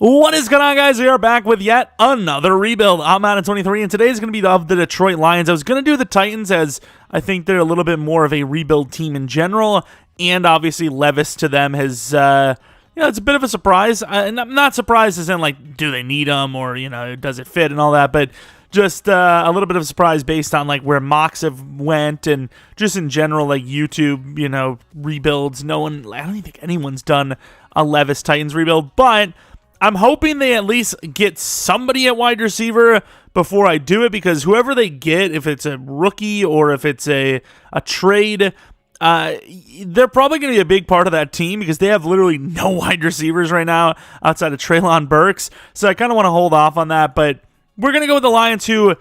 What is going on, guys? We are back with yet another rebuild. I'm Madden 23, and today's going to be of the Detroit Lions. I was going to do the Titans, as I think they're a little bit more of a rebuild team in general, and obviously Levis to them has, it's a bit of a surprise. And I'm not surprised as in, like, do they need him, or, does it fit and all that, but just a little bit of a surprise based on, like, where mocks have went, and just in general, like, YouTube, rebuilds. I don't even think anyone's done a Levis Titans rebuild, but I'm hoping they at least get somebody at wide receiver before I do it, because whoever they get, if it's a rookie or if it's a trade, they're probably going to be a big part of that team, because they have literally no wide receivers right now outside of Treylon Burks. So I kind of want to hold off on that, but we're going to go with the Lions, who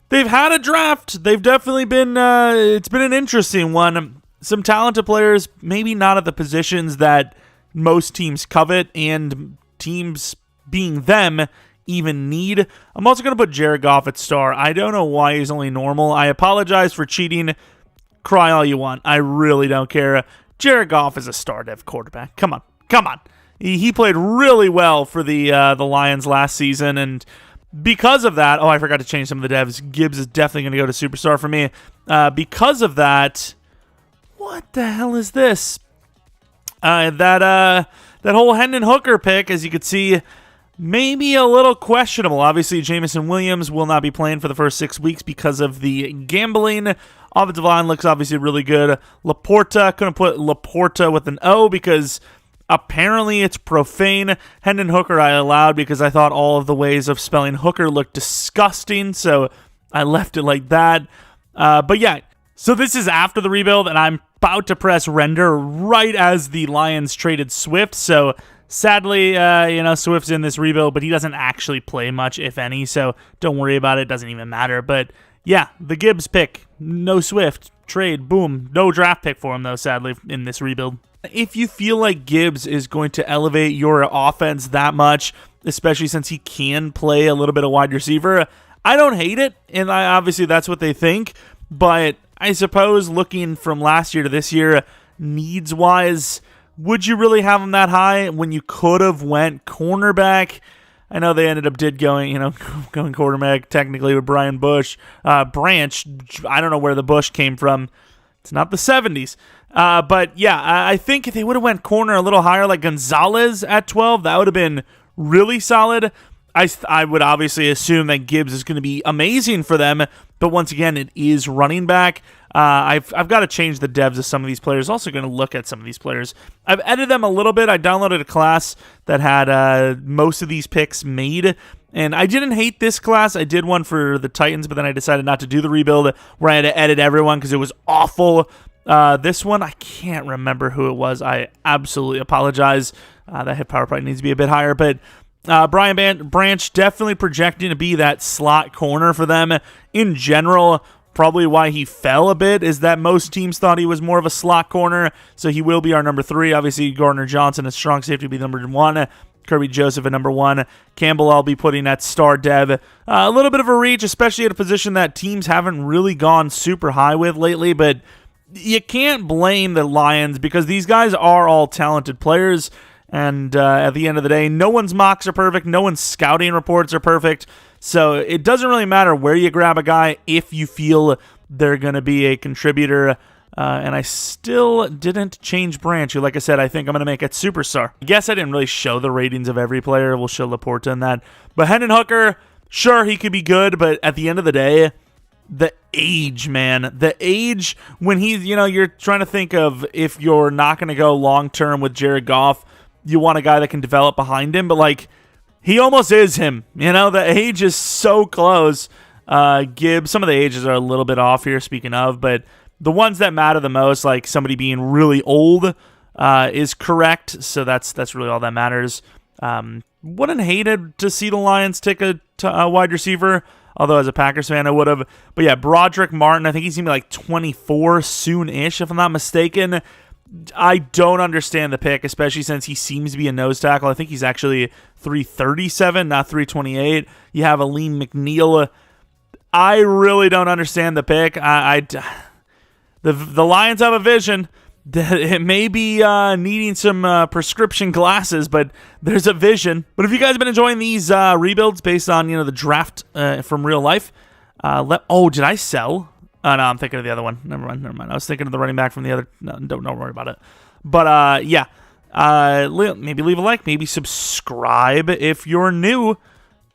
they've had a draft. They've definitely been, it's been an interesting one. Some talented players, maybe not at the positions that most teams covet, and teams being them even need. I'm also going to put Jared Goff at star. I don't know why he's only normal. I apologize for cheating. Cry all you want. I really don't care. Jared Goff is a star dev quarterback. Come on. He played really well for the Lions last season, and because of that, I forgot to change some of the devs. Gibbs is definitely going to go to superstar for me. Because of that, what the hell is this? That whole Hendon Hooker pick, as you could see, maybe a little questionable. Obviously, Jameson Williams will not be playing for the first 6 weeks because of the gambling. Offensive line looks obviously really good. Laporta, couldn't put Laporta with an O because apparently it's profane. Hendon Hooker I allowed because I thought all of the ways of spelling Hooker looked disgusting, so I left it like that. But yeah, so this is after the rebuild, and I'm about to press render right as the Lions traded Swift. So sadly, Swift's in this rebuild, but he doesn't actually play much, if any. So don't worry about it. It doesn't even matter. But yeah, the Gibbs pick, no Swift, trade, boom. No draft pick for him, though, sadly, in this rebuild. If you feel like Gibbs is going to elevate your offense that much, especially since he can play a little bit of wide receiver, I don't hate it. And obviously that's what they think. But I suppose looking from last year to this year, needs-wise, would you really have him that high when you could have went cornerback? I know they ended up going quarterback technically with Brian Branch. I don't know where the Bush came from. It's not the 70s. But yeah, I think if they would have went corner a little higher, like Gonzalez at 12, that would have been really solid. I would obviously assume that Gibbs is going to be amazing for them, but once again, it is running back. I've got to change the devs of some of these players. Also going to look at some of these players. I've edited them a little bit. I downloaded a class that had most of these picks made, and I didn't hate this class. I did one for the Titans, but then I decided not to do the rebuild where I had to edit everyone because it was awful. This one, I can't remember who it was. I absolutely apologize. That hit power probably needs to be a bit higher, but Brian Branch definitely projecting to be that slot corner for them. In general, probably why he fell a bit is that most teams thought he was more of a slot corner, so he will be our number 3. Obviously, Gardner Johnson at strong safety will be number 1. Kirby Joseph at number 1. Campbell I'll be putting at star dev. A little bit of a reach, especially at a position that teams haven't really gone super high with lately, but you can't blame the Lions because these guys are all talented players. And at the end of the day, no one's mocks are perfect. No one's scouting reports are perfect. So it doesn't really matter where you grab a guy if you feel they're going to be a contributor. And I still didn't change Branch, who, like I said, I think I'm going to make it superstar. I guess I didn't really show the ratings of every player. We'll show Laporta in that. But Hendon Hooker, sure, he could be good. But at the end of the day, the age, man. The age when he's, you're trying to think of if you're not going to go long-term with Jared Goff, you want a guy that can develop behind him, but like he almost is him. The age is so close. Gibbs, some of the ages are a little bit off here, speaking of, but the ones that matter the most, like somebody being really old, is correct. So that's really all that matters. Wouldn't hated to see the Lions take a wide receiver, although as a Packers fan I would have. But yeah, Broderick Martin, I think he's going to be like 24 soon-ish, if I'm not mistaken. I don't understand the pick, especially since he seems to be a nose tackle. I think he's actually 337, not 328. You have Aleem McNeil. I really don't understand the pick. The Lions have a vision. It may be needing some prescription glasses, but there's a vision. But if you guys have been enjoying these rebuilds based on the draft from real life, did I sell? No, I'm thinking of the other one. Never mind. I was thinking of the running back from the other. No, don't worry about it. But yeah, maybe leave a like, maybe subscribe if you're new,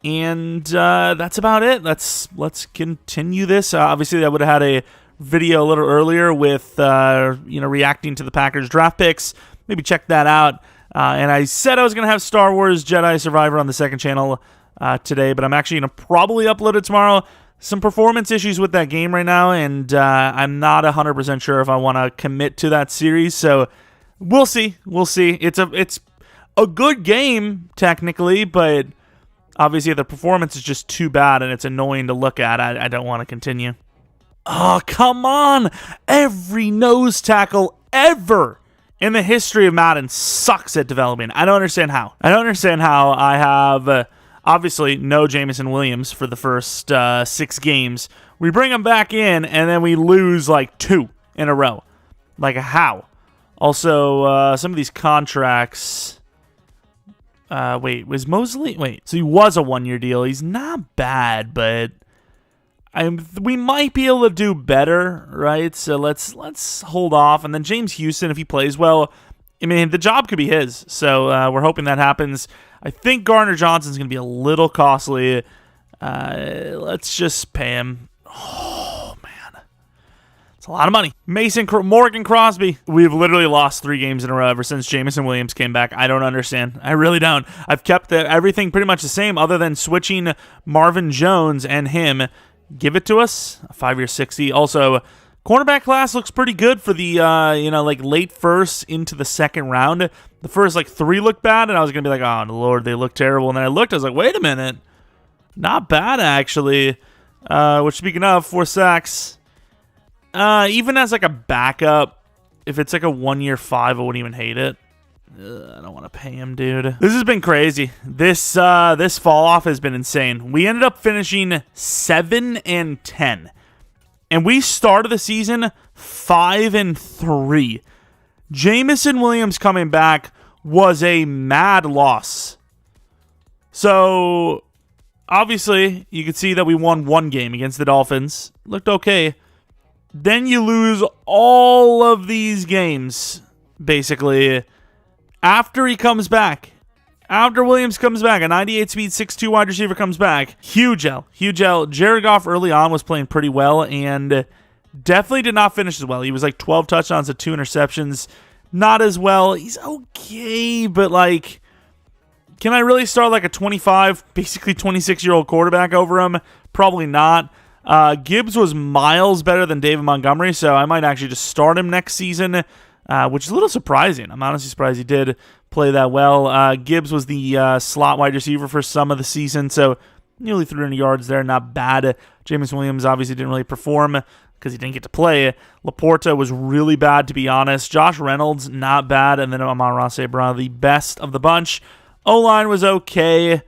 and that's about it. Let's continue this. Obviously, I would have had a video a little earlier with reacting to the Packers draft picks. Maybe check that out. And I said I was going to have Star Wars Jedi Survivor on the second channel today, but I'm actually going to probably upload it tomorrow. Some performance issues with that game right now, and I'm not 100% sure if I want to commit to that series, so we'll see. It's a good game technically, but obviously the performance is just too bad and it's annoying to look at. I don't want to continue. Oh, come on! Every nose tackle ever in the history of Madden sucks at developing. I don't understand how. I have obviously no Jameson Williams for the first 6 games. We bring him back in, and then we lose like 2 in a row. Like, how? Also, some of these contracts... was Mosley... so he was a 1-year deal. He's not bad, but... we might be able to do better, right? So let's hold off. And then James Houston, if he plays well, I mean, the job could be his. So we're hoping that happens. I think Gardner Johnson's going to be a little costly. Let's just pay him. Oh, man. It's a lot of money. Morgan Crosby. We've literally lost 3 games in a row ever since Jameson Williams came back. I don't understand. I really don't. I've kept everything pretty much the same other than switching Marvin Jones and him. Give it to us. A 5-year $60. Also, cornerback class looks pretty good for the late first into the second round. The first 3 looked bad, and I was gonna be like, oh Lord, they look terrible. And then I looked, I was like, wait a minute, not bad actually. Which, speaking of, 4 sacks. Even as a backup, if it's a 1-year 5, I wouldn't even hate it. I don't want to pay him, dude. This has been crazy. This fall off has been insane. We ended up finishing 7-10, and we started the season 5-3. Jameson Williams coming back was a mad loss. So obviously you could see that we won 1 game against the Dolphins. Looked okay. Then you lose all of these games basically. After he comes back, after Williams comes back, a 98 speed, 6'2 wide receiver comes back. Huge L. Jared Goff early on was playing pretty well and definitely did not finish as well. He was 12 touchdowns and 2 interceptions. Not as well. He's okay, but can I really start a 25, basically 26-year-old quarterback over him? Probably not. Gibbs was miles better than David Montgomery, so I might actually just start him next season. Which is a little surprising. I'm honestly surprised he did play that well. Gibbs was the slot wide receiver for some of the season, so nearly 300 yards there, not bad. Jameson Williams obviously didn't really perform because he didn't get to play. Laporta was really bad, to be honest. Josh Reynolds, not bad, and then Amon-Ra St. Brown, the best of the bunch. O-line was okay.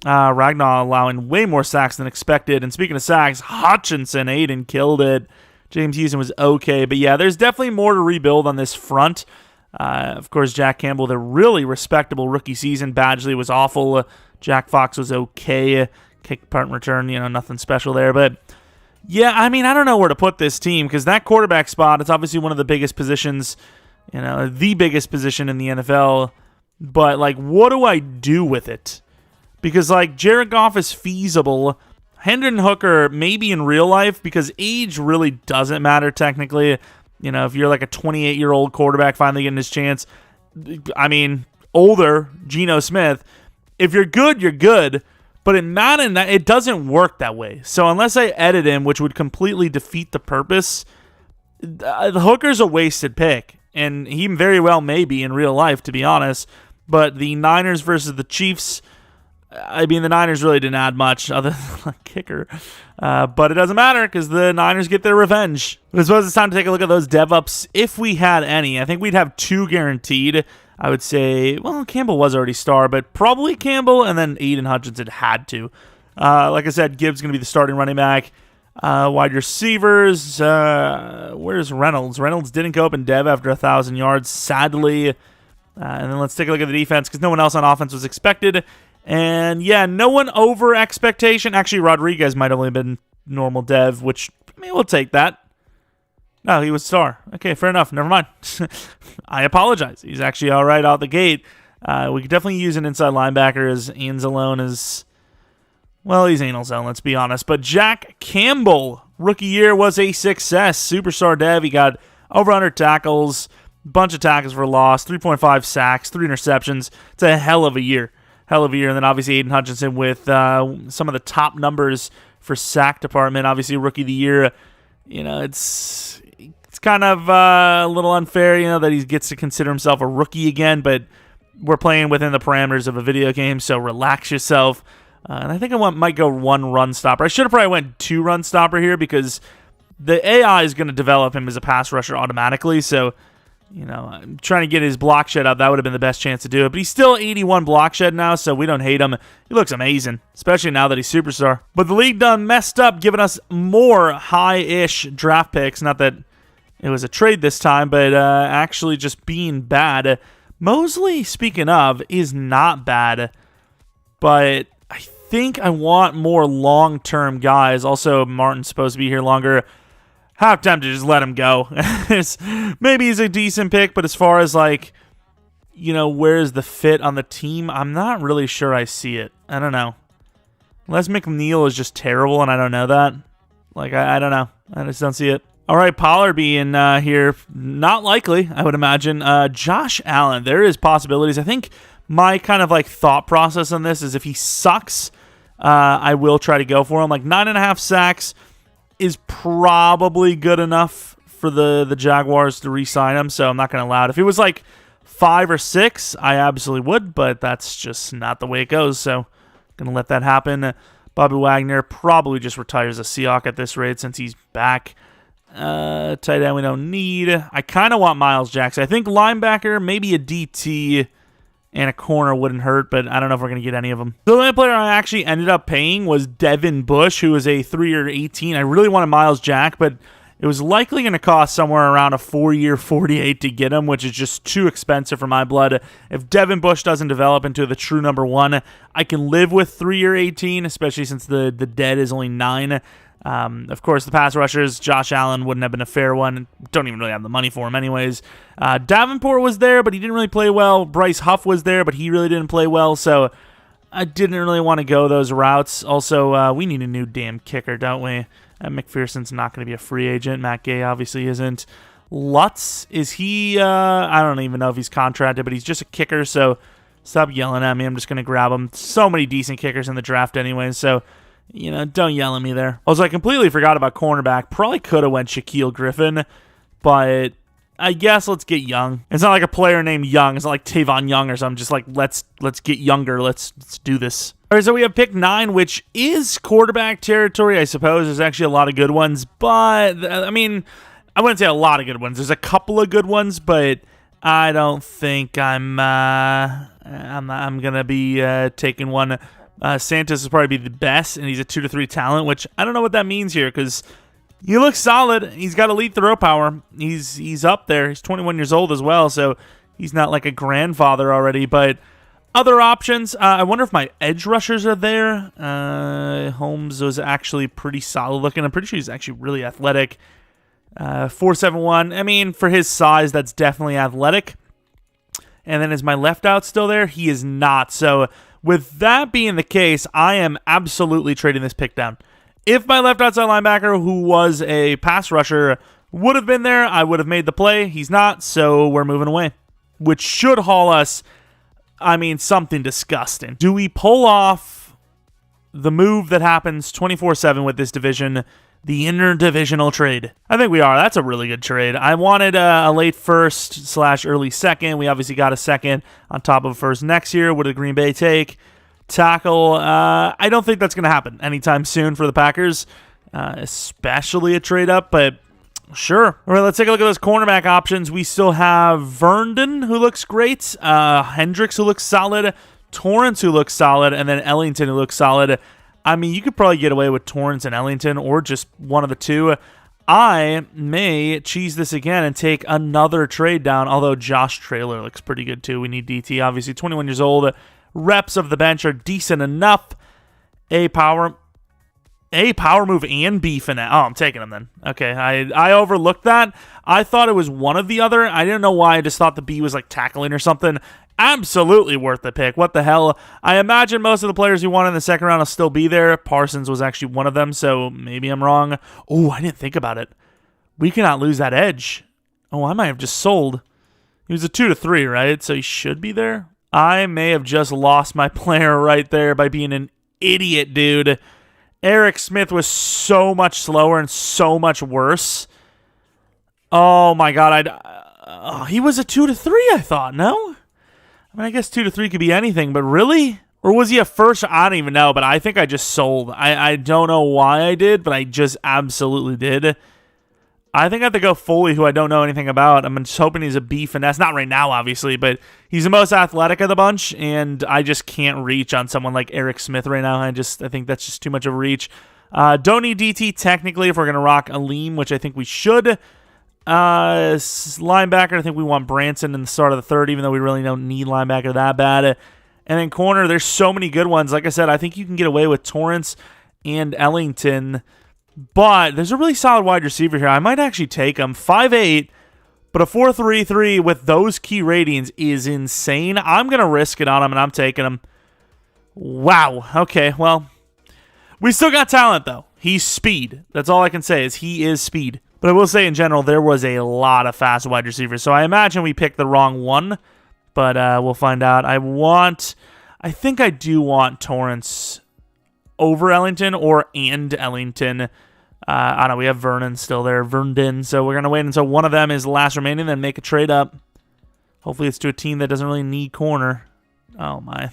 Ragnar allowing way more sacks than expected, and speaking of sacks, Hutchinson, Aiden killed it. James Houston was okay, but yeah, there's definitely more to rebuild on this front. Of course, Jack Campbell, the really respectable rookie season. Badgley was awful. Jack Fox was okay. Kick, punt, return, nothing special there. But yeah, I mean, I don't know where to put this team because that quarterback spot, it's obviously one of the biggest positions, the biggest position in the NFL. But what do I do with it? Because Jared Goff is feasible. Hendon Hooker, maybe in real life, because age really doesn't matter technically. If you're a 28-year-old quarterback finally getting his chance, I mean, older, Geno Smith, if you're good, you're good. But in Madden, it doesn't work that way. So unless I edit him, which would completely defeat the purpose, the Hooker's a wasted pick. And he very well may be in real life, to be honest. But the Niners versus the Chiefs... I mean, the Niners really didn't add much other than a kicker. But it doesn't matter because the Niners get their revenge. But I suppose it's time to take a look at those dev-ups if we had any. I think we'd have 2 guaranteed. I would say, well, Campbell was already star, but probably Campbell and then Aiden Hutchinson had to. Like I said, Gibbs going to be the starting running back. Wide receivers, where's Reynolds? Reynolds didn't go up in dev after 1,000 yards, sadly. And then let's take a look at the defense, because no one else on offense was expected. And yeah, no one over expectation. Actually, Rodriguez might have only been normal dev, which, I mean, we'll take that. No, he was star. Okay, fair enough. Never mind. I apologize. He's actually all right out the gate. We could definitely use an inside linebacker, as Anzalone is... Well, he's anal zone, let's be honest. But Jack Campbell, rookie year, was a success. Superstar dev. He got over 100 tackles, bunch of tackles for loss, 3.5 sacks, 3 interceptions. It's a hell of a year. Hell of a year. And then obviously Aiden Hutchinson with some of the top numbers for sack department. Obviously rookie of the year. You know, it's kind of a little unfair, you know, that he gets to consider himself a rookie again. But we're playing within the parameters of a video game, so relax yourself. And I think I might go 1 run stopper. I should have probably went 2 run stopper here, because the AI is going to develop him as a pass rusher automatically. So, you know, I'm trying to get his block shed up. That would have been the best chance to do it. But he's still 81 block shed now, so we don't hate him. He looks amazing, especially now that he's superstar. But the league done messed up, giving us more high-ish draft picks. Not that it was a trade this time, but actually just being bad. Mosley, speaking of, is not bad, but I think I want more long-term guys. Also, Martin's supposed to be here longer. Half time to just let him go. Maybe he's a decent pick, but as far as, like, you know, where's the fit on the team, I'm not really sure I see it. I don't know. Unless McNeil is just terrible and I don't know that. Like, I don't know. I just don't see it. All right, Pollard being here, not likely, I would imagine. Josh Allen, there is possibilities. I think my kind of, like, thought process on this is if he sucks, I will try to go for him. Like, 9.5 sacks is probably good enough for the Jaguars to re-sign him, so I'm not going to allow it. If it was, like, 5 or 6, I absolutely would, but that's just not the way it goes, so going to let that happen. Bobby Wagner probably just retires a Seahawk at this rate since he's back. Tight end we don't need. I kind of want Miles Jackson. I think linebacker, maybe a DT, and a corner wouldn't hurt, but I don't know if we're going to get any of them. The only player I actually ended up paying was Devin Bush, who was a 3-year 18. I really wanted Miles Jack, but it was likely going to cost somewhere around a 4-year 48 to get him, which is just too expensive for my blood. If Devin Bush doesn't develop into the true number 1, I can live with 3-year 18, especially since the dead is only 9. Of course, the pass rushers, Josh Allen wouldn't have been a fair one. Don't even really have the money for him anyways. Davenport was there, but he didn't really play well. Bryce Huff was there, but he really didn't play well, so I didn't really want to go those routes. Also, we need a new damn kicker, don't we? McPherson's not going to be a free agent. Matt Gay obviously isn't. Lutz, is he? I don't even know if he's contracted, but he's just a kicker, so stop yelling at me. I'm just going to grab him. So many decent kickers in the draft anyway, so... You know, don't yell at me there. Also, I completely forgot about cornerback. Probably could have went Shaquille Griffin, but I guess let's get young. It's not like a player named Young. It's not like Tavon Young or something. Just like, let's get younger. Let's do this. All right, so we have pick 9, which is quarterback territory, I suppose. There's actually a lot of good ones, but, I mean, I wouldn't say a lot of good ones. There's a couple of good ones, but I don't think I'm going to be taking one. Santos will probably be the best, and he's a 2 to 3 talent, which I don't know what that means here, because he looks solid. He's got elite throw power. He's up there. He's 21 years old as well, so he's not like a grandfather already. But other options, I wonder if my edge rushers are there. Holmes was actually pretty solid looking. I'm pretty sure he's actually really athletic. 4.71. I mean, for his size, that's definitely athletic. And then is my left out still there? He is not. So with that being the case, I am absolutely trading this pick down. If my left outside linebacker, who was a pass rusher, would have been there, I would have made the play. He's not, so we're moving away. Which should haul us, I mean, something disgusting. Do we pull off the move that happens 24/7 with this division, the interdivisional trade? I think we are. That's a really good trade. I wanted a late first / early second. We obviously got a second on top of first next year. What did Green Bay take? Tackle. I don't think that's going to happen anytime soon for the Packers, especially a trade up, but sure. All right, let's take a look at those cornerback options. We still have Verndon, who looks great, Hendricks, who looks solid, Torrance, who looks solid, and then Ellington, who looks solid. I mean, you could probably get away with Torrance and Ellington or just one of the two. I may cheese this again and take another trade down, although Josh Traylor looks pretty good too. We need DT, obviously. 21 years old. Reps of the bench are decent enough. A power move and B finesse. Oh, I'm taking him then. Okay, I overlooked that. I thought it was one of the other. I didn't know why. I just thought the B was like tackling or something. Absolutely worth the pick. What the hell? I imagine most of the players you want in the second round will still be there. Parsons was actually one of them, so maybe I'm wrong. Oh, I didn't think about it. We cannot lose that edge. Oh, I might have just sold. He was a 2 to 3, right? So he should be there. I may have just lost my player right there by being an idiot, dude. Eric Smith was so much slower and so much worse. Oh my god, he was a 2 to 3, I thought, no? I mean, I guess 2 to 3 could be anything, but really? Or was he a first? I don't even know, but I think I just sold. I don't know why I did, but I just absolutely did. I think I have to go Foley, who I don't know anything about. I'm just hoping he's a B finesse. Not right now, obviously, but he's the most athletic of the bunch, and I just can't reach on someone like Eric Smith right now. I think that's just too much of a reach. Don't need DT technically if we're going to rock Aleem, which I think we should. Linebacker, I think we want Branson in the start of the third, even though we really don't need linebacker that bad. And then corner, there's so many good ones. Like I said, I think you can get away with Torrance and Ellington, but there's a really solid wide receiver here. I might actually take him. 5'8", but a 4.33 with those key ratings is insane. I'm going to risk it on him, and I'm taking him. Wow. Okay, well, we still got talent, though. He's speed. That's all I can say is he is speed. But I will say, in general, there was a lot of fast wide receivers. So I imagine we picked the wrong one, but we'll find out. I think I do want Torrance over Ellington and Ellington. I don't know. We have Vernon still there. Vernon. So we're going to wait until one of them is the last remaining, then make a trade up. Hopefully it's to a team that doesn't really need corner. Oh, my.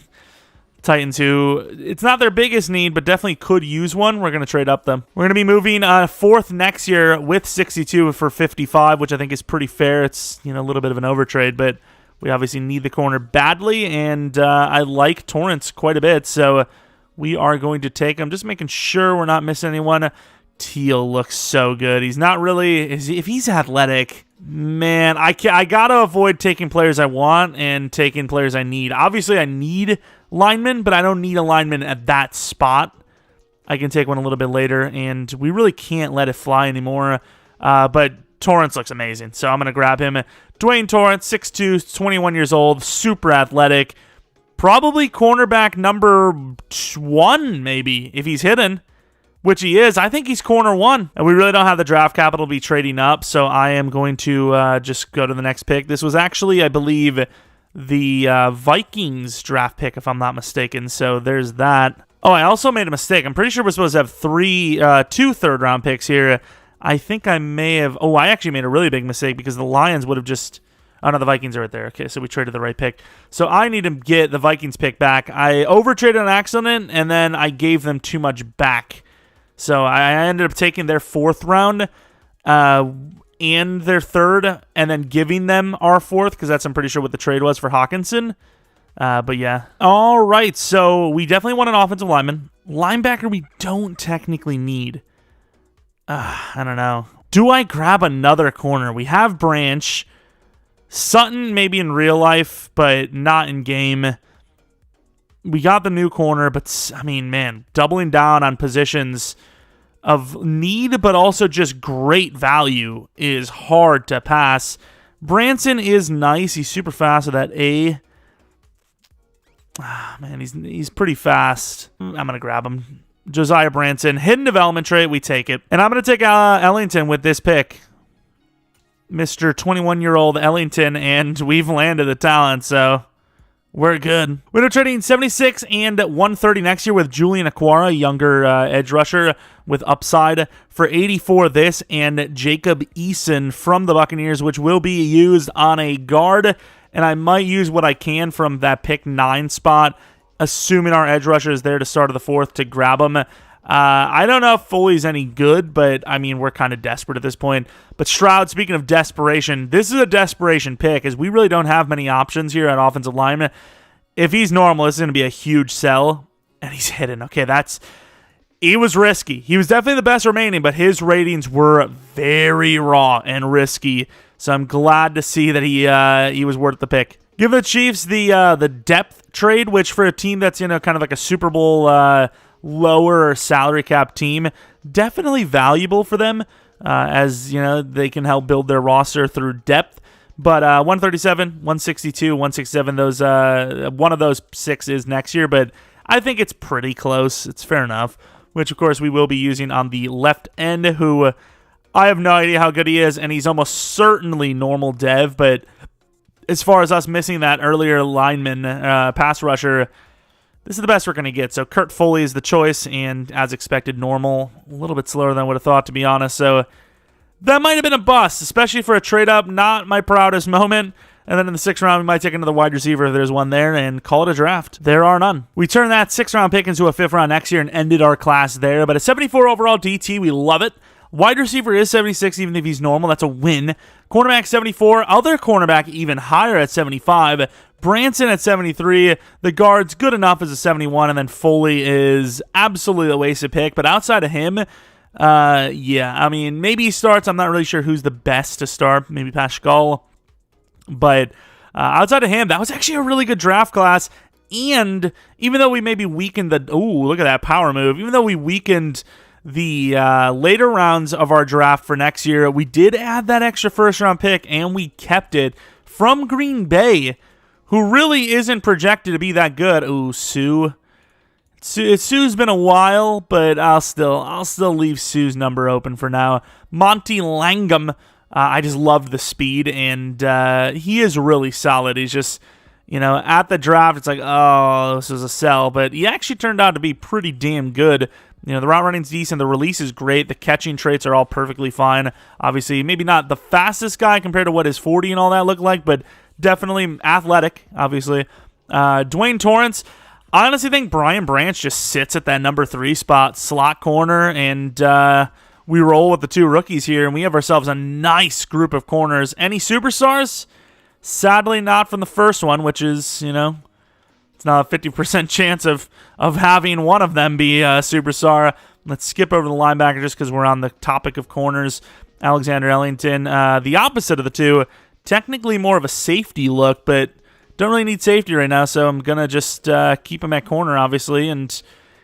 Titans, who it's not their biggest need, but definitely could use one. We're going to trade up them. We're going to be moving fourth next year with 62 for 55, which I think is pretty fair. It's a little bit of an overtrade, but we obviously need the corner badly, and I like Torrance quite a bit, so we are going to take him. Just making sure we're not missing anyone. Teal looks so good. He's not really... If he's athletic... Man, I got to avoid taking players I want and taking players I need. Obviously, I need linemen, but I don't need a lineman at that spot. I can take one a little bit later, and we really can't let it fly anymore. But Torrance looks amazing, so I'm going to grab him. Dwayne Torrance, 6'2", 21 years old, super athletic. Probably cornerback number 1, maybe, if he's hidden. Which he is. I think he's corner 1. And we really don't have the draft capital to be trading up, so I am going to just go to the next pick. This was actually, I believe, the Vikings draft pick, if I'm not mistaken, so there's that. Oh, I also made a mistake. I'm pretty sure we're supposed to have 2 third-round picks here. I think I may have... Oh, I actually made a really big mistake because the Lions would have just... Oh, no, the Vikings are right there. Okay, so we traded the right pick. So I need to get the Vikings pick back. I overtraded an accident, and then I gave them too much back. So I ended up taking their 4th round and their 3rd, and then giving them our 4th, because that's, I'm pretty sure, what the trade was for Hawkinson. But yeah. All right, so we definitely want an offensive lineman. Linebacker we don't technically need. I don't know. Do I grab another corner? We have Branch. Sutton maybe in real life, but not in game. We got the new corner, but, I mean, man, doubling down on positions of need, but also just great value is hard to pass. Branson is nice. He's super fast with that A. Man, he's pretty fast. I'm going to grab him. Josiah Branson. Hidden development trait. We take it. And I'm going to take Ellington with this pick. Mr. 21-year-old Ellington, and we've landed the talent, so... We're good. We're trading 76 and 130 next year with Julian Aquara, younger edge rusher with upside, for 84 this, and Jacob Eason from the Buccaneers, which will be used on a guard, and I might use what I can from that pick 9 spot, assuming our edge rusher is there to start of the 4th to grab him. I don't know if Foley's any good, but, I mean, we're kind of desperate at this point. But Stroud, speaking of desperation, this is a desperation pick, as we really don't have many options here at offensive lineman. If he's normal, this is going to be a huge sell, and he's hidden. Okay, He was risky. He was definitely the best remaining, but his ratings were very raw and risky. So I'm glad to see that he was worth the pick. Give the Chiefs the depth trade, which for a team that's, kind of like a Super Bowl lower salary cap team, definitely valuable for them, as they can help build their roster through depth. But 137, 162, 167, those one of those 6 is next year, but I think it's pretty close. It's fair enough, which of course we will be using on the left end, who I have no idea how good he is, and he's almost certainly normal dev, but as far as us missing that earlier lineman, pass rusher, this is the best we're going to get. So Kurt Foley is the choice, and as expected, normal. A little bit slower than I would have thought, to be honest. So that might have been a bust, especially for a trade-up. Not my proudest moment. And then in the 6th round, we might take another wide receiver if there's one there and call it a draft. There are none. We turned that 6th round pick into a 5th round next year and ended our class there. But a 74 overall DT, we love it. Wide receiver is 76, even if he's normal. That's a win. Cornerback 74. Other cornerback even higher at 75. Branson at 73. The guard's good enough as a 71. And then Foley is absolutely a wasted pick. But outside of him, maybe he starts. I'm not really sure who's the best to start. Maybe Pascal. But outside of him, that was actually a really good draft class. And even though we maybe weakened look at that power move. Even though we weakened the later rounds of our draft for next year, we did add that extra 1st round pick, and we kept it from Green Bay, who really isn't projected to be that good. Sue's been a while, but I'll still leave Sue's number open for now. Monty Langham, I just loved the speed, and he is really solid. He's just, at the draft, it's like, oh, this is a sell, but he actually turned out to be pretty damn good. The route running's decent, the release is great, the catching traits are all perfectly fine. Obviously, maybe not the fastest guy compared to what his 40 and all that look like, but definitely athletic, obviously. Dwayne Torrance, I honestly think Brian Branch just sits at that number 3 spot, slot corner, and we roll with the 2 rookies here, and we have ourselves a nice group of corners. Any superstars? Sadly, not from the first one, which is, it's not a 50% chance of having one of them be a superstar. Let's skip over the linebacker just because we're on the topic of corners. Alexander Ellington, the opposite of the 2, technically more of a safety look, but don't really need safety right now, so I'm going to just keep him at corner, obviously, and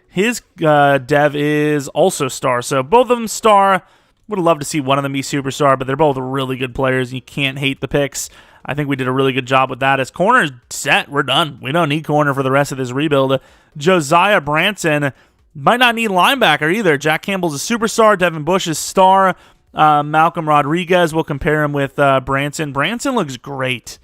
his dev is also star, so both of them star. Would have loved to see one of them be superstar, but they're both really good players, and you can't hate the picks. I think we did a really good job with that. As corner's set, we're done. We don't need corner for the rest of this rebuild. Josiah Branson might not need linebacker either. Jack Campbell's a superstar. Devin Bush is star. Malcolm Rodriguez, we'll compare him with Branson. Branson looks great.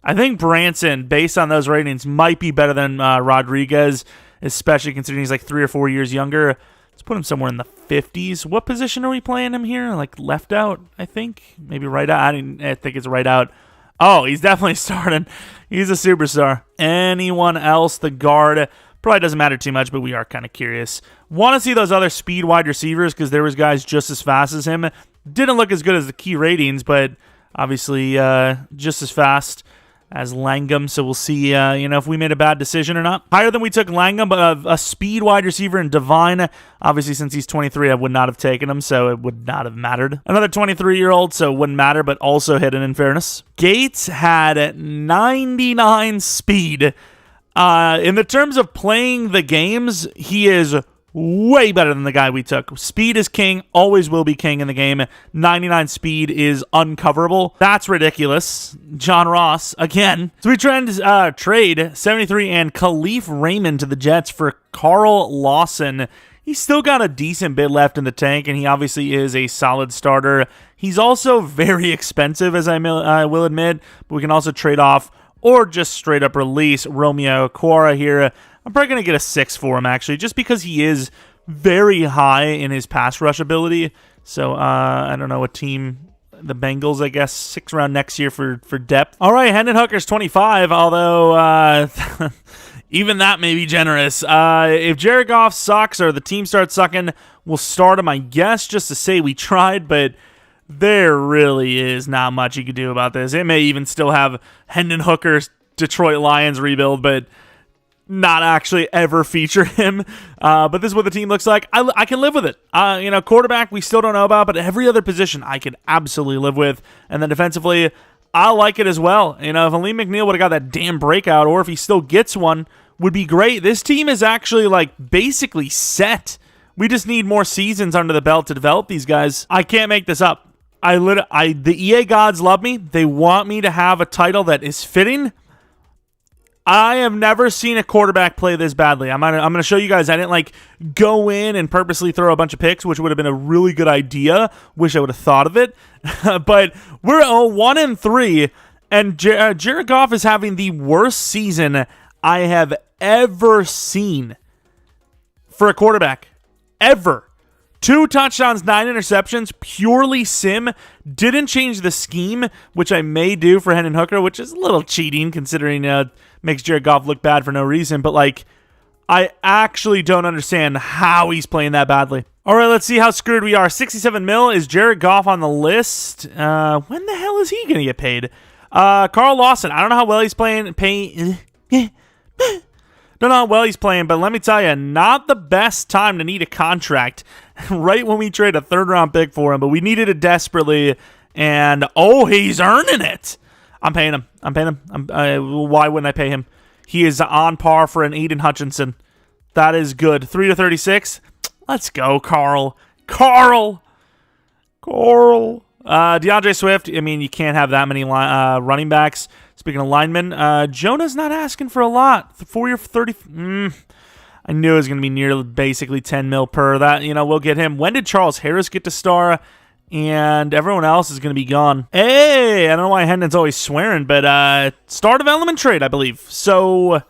I think Branson, based on those ratings, might be better than Rodriguez, especially considering he's like 3 or 4 years younger. Let's put him somewhere in the 50s. What position are we playing him here? Like left out, I think? Maybe right out? I think it's right out. Oh, he's definitely starting. He's a superstar. Anyone else? The guard probably doesn't matter too much, but we are kind of curious. Want to see those other speed wide receivers because there was guys just as fast as him. Didn't look as good as the key ratings, but obviously just as fast as Langham, so we'll see if we made a bad decision or not. Higher than we took Langham, but a speed wide receiver in Divine. Obviously, since he's 23, I would not have taken him, so it would not have mattered. Another 23-year-old, so it wouldn't matter, but also hidden in fairness. Gates had 99 speed. In the terms of playing the games, he is way better than the guy we took. Speed is king, always will be king in the game. 99 speed is uncoverable. That's ridiculous. John Ross, again. So we trade 73 and Khalif Raymond to the Jets for Carl Lawson. He's still got a decent bit left in the tank, and he obviously is a solid starter. He's also very expensive, as I will admit, but we can also trade off or just straight up release Romeo Okwara here. I'm probably going to get a 6 for him, actually, just because he is very high in his pass rush ability. So, I don't know what team, the Bengals, I guess, 6th round next year for depth. All right, Hendon Hooker's 25, although even that may be generous. If Jared Goff sucks or the team starts sucking, we'll start him, I guess, just to say we tried, but there really is not much you could do about this. It may even still have Hendon Hooker's Detroit Lions rebuild, but not actually ever feature him. But this is what the team looks like. I can live with it. Quarterback, we still don't know about, but every other position I can absolutely live with. And then defensively, I like it as well. If Aleem McNeil would have got that damn breakout, or if he still gets one, would be great. This team is actually basically set. We just need more seasons under the belt to develop these guys. I can't make this up. The EA gods love me. They want me to have a title that is fitting. I have never seen a quarterback play this badly. I'm gonna show you guys. I didn't go in and purposely throw a bunch of picks, which would have been a really good idea. Wish I would have thought of it. But we're 1-3, and Jared Goff is having the worst season I have ever seen for a quarterback. Ever. 2 touchdowns, 9 interceptions, purely sim. Didn't change the scheme, which I may do for Hendon Hooker, which is a little cheating considering makes Jared Goff look bad for no reason. But I actually don't understand how he's playing that badly. All right, let's see how screwed we are. 67 mil. Is Jared Goff on the list? When the hell is he going to get paid? Carl Lawson. I don't know how well he's playing. Don't know how well he's playing, but let me tell you, not the best time to need a contract. Right when we trade a 3rd-round pick for him, but we needed it desperately, and he's earning it. I'm paying him. Why wouldn't I pay him? He is on par for an Aiden Hutchinson. That is good. 3-36. Let's go, Carl. DeAndre Swift. I mean, you can't have that many running backs. Speaking of linemen, Jonah's not asking for a lot. 4 year 30. I knew it was going to be near basically 10 mil per. That, we'll get him. When did Charles Harris get to star? And everyone else is going to be gone. Hey, I don't know why Hendon's always swearing, but star development trade, I believe. So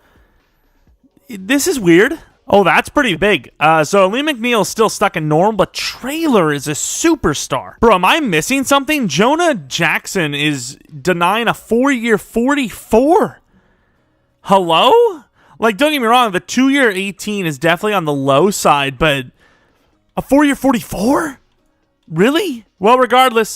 this is weird. Oh, that's pretty big. So Aleem McNeil is still stuck in norm, but Traylor is a superstar. Bro, am I missing something? Jonah Jackson is denying a 4-year 44. Hello? Don't get me wrong, the 2-year 18 is definitely on the low side, but a 4-year 44? Really? Well, regardless,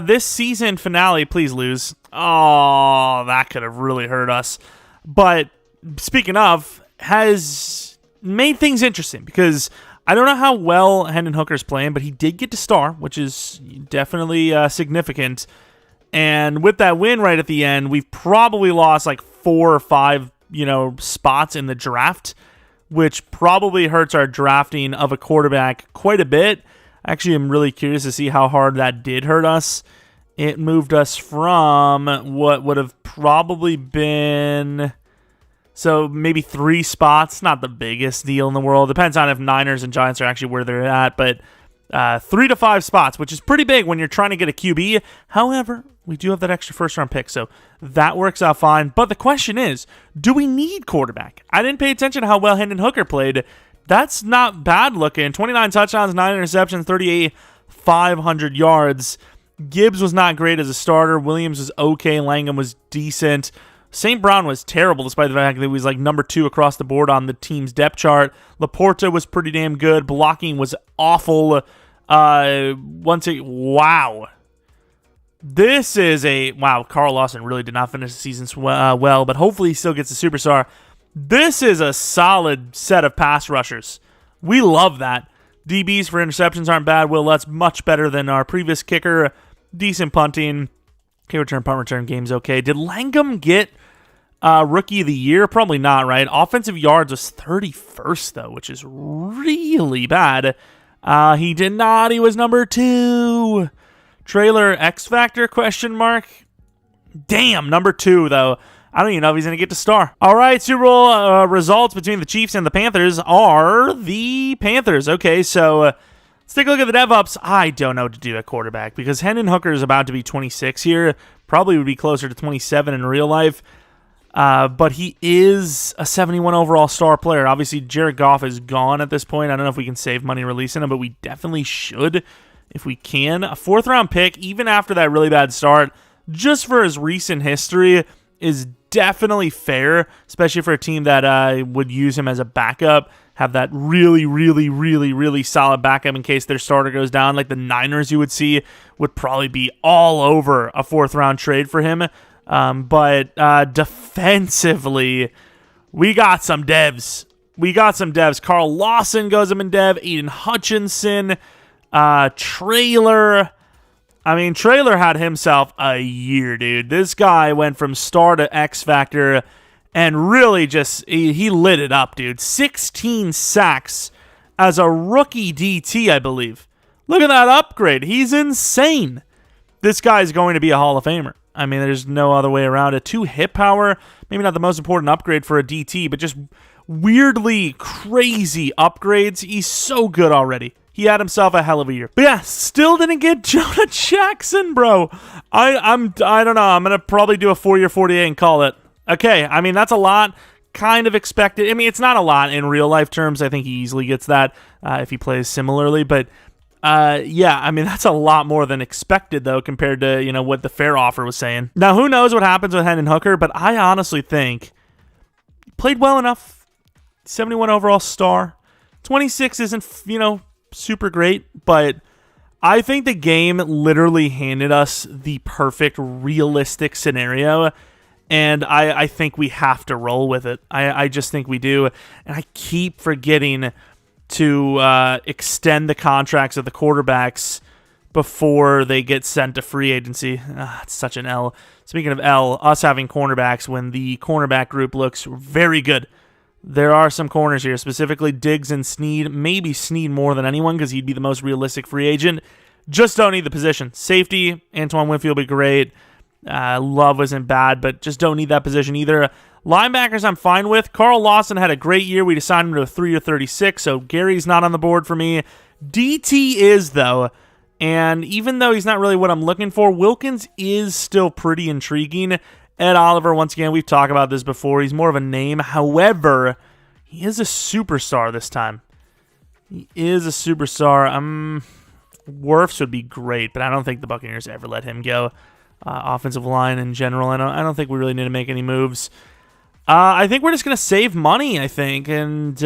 this season finale, please lose. Oh, that could have really hurt us. But speaking of, has made things interesting because I don't know how well Hendon Hooker's playing, but he did get to star, which is definitely significant. And with that win right at the end, we've probably lost 4 or 5, spots in the draft, which probably hurts our drafting of a quarterback quite a bit. Actually, I'm really curious to see how hard that did hurt us. It moved us from what would have probably been... So maybe 3 spots, not the biggest deal in the world. Depends on if Niners and Giants are actually where they're at, but 3 to 5 spots, which is pretty big when you're trying to get a QB. However, we do have that extra 1st-round pick, so that works out fine. But the question is, do we need quarterback? I didn't pay attention to how well Hendon Hooker played. That's not bad looking. 29 touchdowns, 9 interceptions, 38, 500 yards. Gibbs was not great as a starter. Williams was okay. Langham was decent. St. Brown was terrible, despite the fact that he was number 2 across the board on the team's depth chart. Laporta was pretty damn good. Blocking was awful. Wow. This is Carl Lawson really did not finish the season well, but hopefully he still gets a superstar. This is a solid set of pass rushers. We love that. DBs for interceptions aren't bad. Will Lutz much better than our previous kicker. Decent punting. Okay, punt return game's okay. Did Langham get Rookie of the Year? Probably not, right? Offensive yards was 31st, though, which is really bad. He did not. He was number 2. Trailer X Factor, question mark? Damn, number 2, though. I don't even know if he's going to get to star. All right, Super Bowl results between the Chiefs and the Panthers are the Panthers. Okay, so let's take a look at the DevUps. I don't know what to do at quarterback because Hendon Hooker is about to be 26 here. Probably would be closer to 27 in real life. But he is a 71 overall star player. Obviously, Jared Goff is gone at this point. I don't know if we can save money releasing him, but we definitely should if we can. A 4th-round pick, even after that really bad start, just for his recent history, is definitely fair, especially for a team that would use him as a backup, have that really, really, really, really solid backup in case their starter goes down. Like the Niners you would see would probably be all over a 4th-round trade for him. But defensively, we got some devs. Carl Lawson goes up in dev. Aiden Hutchinson. Trailer. I mean, Trailer had himself a year, dude. This guy went from star to X Factor and really just, he lit it up, dude. 16 sacks as a rookie DT, I believe. Look at that upgrade. He's insane. This guy's going to be a Hall of Famer. I mean, there's no other way around it. 2 hit power, maybe not the most important upgrade for a DT, but just weirdly crazy upgrades. He's so good already. He had himself a hell of a year. But yeah, still didn't get Jonah Jackson, bro. I don't know. I'm going to probably do a 4-year 48 and call it. Okay, I mean, that's a lot. Kind of expected. I mean, it's not a lot in real life terms. I think he easily gets that if he plays similarly. But yeah, I mean, that's a lot more than expected, though, compared to, you know, what the fair offer was saying. Now, who knows what happens with Hendon Hooker, but I honestly think he played well enough. 71 overall star. 26 isn't, you know, super great, but I think the game literally handed us the perfect realistic scenario, and I think we have to roll with it. I just think we do, and I keep forgetting to extend the contracts of the quarterbacks before they get sent to free agency. It's such an L. Speaking of L, us having cornerbacks when the cornerback group looks very good. There are some corners here, specifically Diggs and Snead. Maybe Snead more than anyone because he'd be the most realistic free agent. Just don't need the position. Safety, Antoine Winfield would be great. Love wasn't bad, but just don't need that position either. Linebackers I'm fine with. Carl Lawson had a great year. We assigned him to a 3 or 36, so Gary's not on the board for me. DT is, though, and even though he's not really what I'm looking for, Wilkins is still pretty intriguing. Ed Oliver, once again, we've talked about this before. He's more of a name. However, he is a superstar this time. He is a superstar. Wirfs would be great, but I don't think the Buccaneers ever let him go. Offensive line in general, I don't think we really need to make any moves. I think we're just going to save money, I think, and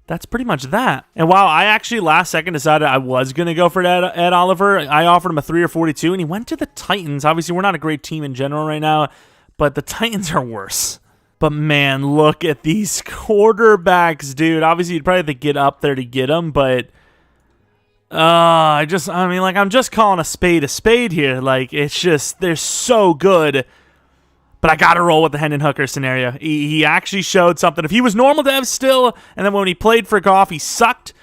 that's pretty much that. And wow, I actually last second decided I was going to go for Ed Oliver. I offered him a 3 or 42, and he went to the Titans. Obviously, we're not a great team in general right now, but the Titans are worse. But man, look at these quarterbacks, dude. Obviously, you'd probably have to get up there to get them, but I'm just calling a spade here. Like, it's just, they're so good. But I got to roll with the Hendon Hooker scenario. He actually showed something. If he was normal dev still, and then when he played for Goff, he sucked,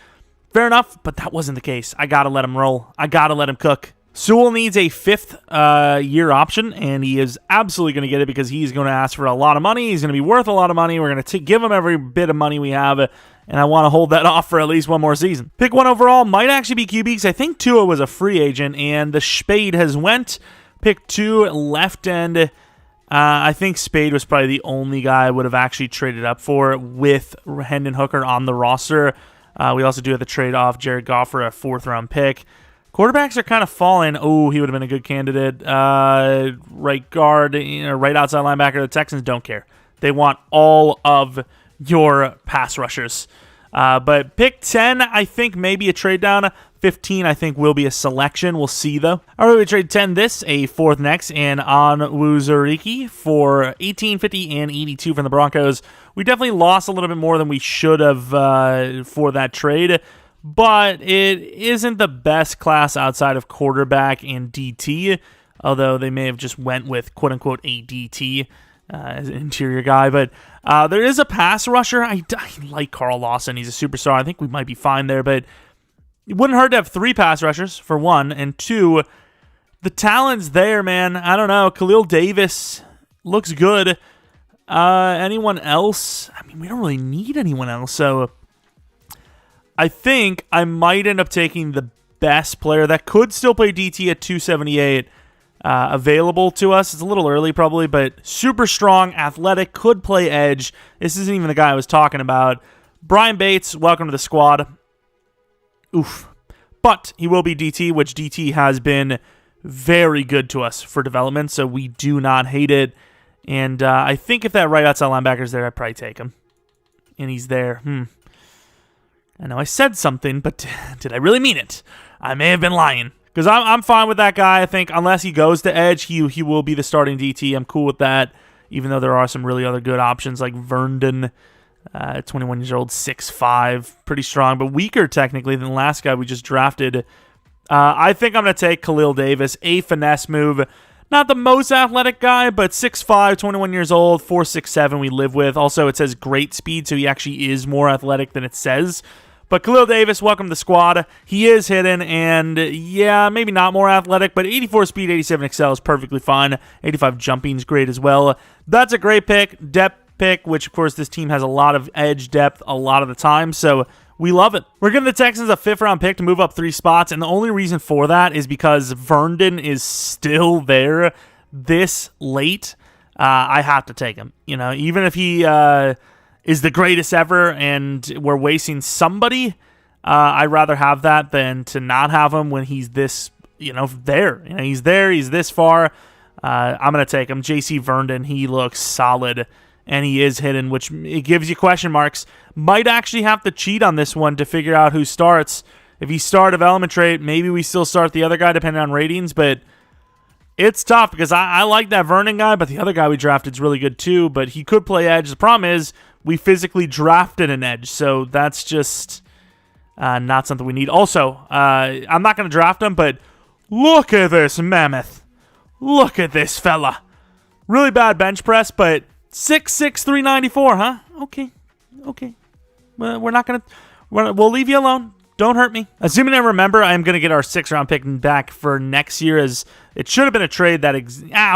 fair enough, but that wasn't the case. I got to let him roll. I got to let him cook. Sewell needs a 5th year option, and he is absolutely going to get it because he's going to ask for a lot of money. He's going to be worth a lot of money. We're going to give him every bit of money we have, and I want to hold that off for at least one more season. Pick 1 overall might actually be QB because I think Tua was a free agent, and the Spade has went. Pick 2, left end. I think Spade was probably the only guy I would have actually traded up for with Hendon Hooker on the roster. We also do have the trade off Jared Goff for a 4th-round pick. Quarterbacks are kind of falling. Oh, he would have been a good candidate. Right guard, right outside linebacker. The Texans don't care. They want all of your pass rushers. But pick 10, I think maybe a trade down. 15, I think, will be a selection. We'll see, though. All right, we trade 10 this, a 4th next, and on Wuzuriki for 18, 50, and 82 from the Broncos. We definitely lost a little bit more than we should have for that trade, but it isn't the best class outside of quarterback and DT, although they may have just went with, quote-unquote, a DT as an interior guy. But there is a pass rusher. I like Carl Lawson. He's a superstar. I think we might be fine there, but it wouldn't hurt to have 3 pass rushers, for 1, and 2, the talent's there, man. I don't know. Khalil Davis looks good. Anyone else? I mean, we don't really need anyone else, so I think I might end up taking the best player that could still play DT at 278 available to us. It's a little early probably, but super strong, athletic, could play edge. This isn't even the guy I was talking about. Brian Bates, welcome to the squad. Oof. But he will be DT, which DT has been very good to us for development, so we do not hate it. And I think if that right outside linebacker's there, I'd probably take him. And he's there. I know I said something, but did I really mean it? I may have been lying. Because I'm fine with that guy. I think unless he goes to edge, he will be the starting DT. I'm cool with that. even though there are some really other good options like Verndon, 21 years old, 6'5", pretty strong, but weaker technically than the last guy we just drafted. I think I'm going to take Khalil Davis, a finesse move. Not the most athletic guy, but 6'5", 21 years old, 4'6'7" we live with. Also, it says great speed, so he actually is more athletic than it says. But Khalil Davis, welcome to the squad. He is hidden, and yeah, maybe not more athletic, but 84 speed, 87 excel is perfectly fine. 85 jumping is great as well. That's a great pick. Depth pick, which, of course, this team has a lot of edge depth a lot of the time, so we love it. We're giving the Texans a 5th-round pick to move up 3 spots, and the only reason for that is because Verndon is still there this late. I have to take him. You know, even if he is the greatest ever and we're wasting somebody, I'd rather have that than to not have him when he's this, there. He's there, he's this far. I'm going to take him. J.C. Verndon, he looks solid. And he is hidden, which it gives you question marks. Might actually have to cheat on this one to figure out who starts. If he start development trait, maybe we still start the other guy depending on ratings, but it's tough because I like that Vernon guy, but the other guy we drafted is really good too, but he could play edge. The problem is we physically drafted an edge, so that's just not something we need. Also, I'm not going to draft him, but look at this mammoth. Look at this fella. Really bad bench press, but 6'6", 394, huh? Okay. Well, we'll leave you alone. Don't hurt me. Assuming I remember, I'm going to get our 6th-round pick back for next year, as it should have been a trade that...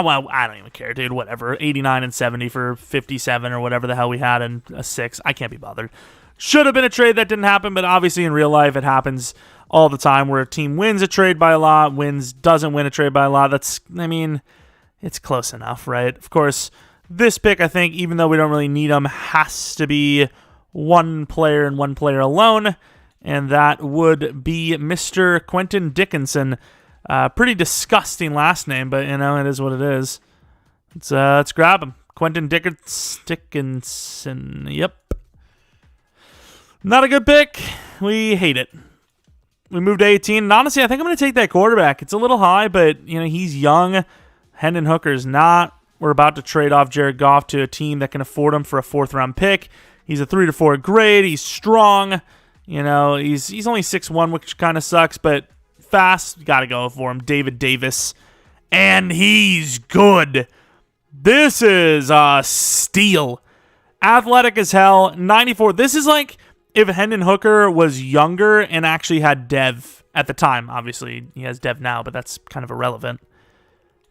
well, I don't even care, dude. Whatever. 89 and 70 for 57 or whatever the hell we had in a 6. I can't be bothered. Should have been a trade that didn't happen, but obviously in real life it happens all the time where a team wins a trade by a lot, doesn't win a trade by a lot. It's close enough, right? Of course... This pick, I think, even though we don't really need him, has to be one player and one player alone, and that would be Mr. Quentin Dickinson. Pretty disgusting last name, but, it is what it is. Let's grab him. Quentin Dickinson. Yep. Not a good pick. We hate it. We moved to 18, and honestly, I think I'm going to take that quarterback. It's a little high, but, he's young. Hendon Hooker's not. We're about to trade off Jared Goff to a team that can afford him for a 4th-round pick. He's a 3-4 grade. He's strong. He's only 6'1", which kind of sucks, but fast. Got to go for him. David Davis. And he's good. This is a steal. Athletic as hell. 94. This is like if Hendon Hooker was younger and actually had Dev at the time. Obviously, he has Dev now, but that's kind of irrelevant.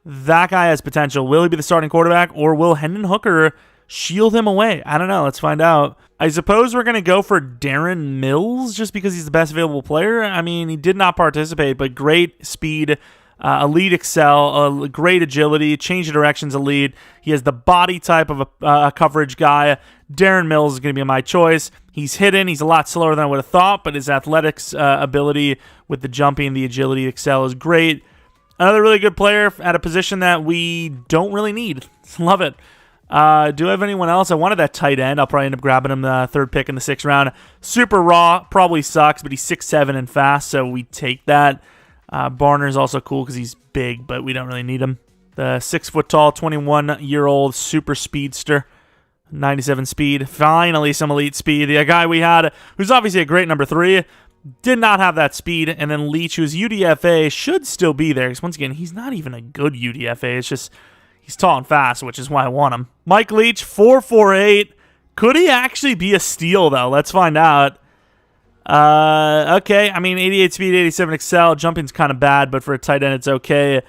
That guy has potential. Will he be the starting quarterback, or will Hendon Hooker shield him away? I don't know. Let's find out. I suppose we're going to go for Darren Mills just because he's the best available player. He did not participate, but great speed, elite excel, great agility, change of directions elite. He has the body type of a coverage guy. Darren Mills is going to be my choice. He's hidden. He's a lot slower than I would have thought, but his athletics ability with the jumping, the agility, excel is great. Another really good player at a position that we don't really need. Love it. Do I have anyone else? I wanted that tight end. I'll probably end up grabbing him the 3rd pick in the 6th round. Super raw. Probably sucks, but he's 6'7" and fast, so we take that. Barner's also cool because he's big, but we don't really need him. The 6-foot-tall, 21-year-old super speedster. 97 speed. Finally, some elite speed. The guy we had, who's obviously a great number 3, did not have that speed, and then Leach, who's UDFA, should still be there, because once again, he's not even a good UDFA, it's just, he's tall and fast, which is why I want him. Mike Leach, 4'48", could he actually be a steal, though? Let's find out. Okay, 88 speed, 87 excel, jumping's kind of bad, but for a tight end, it's okay.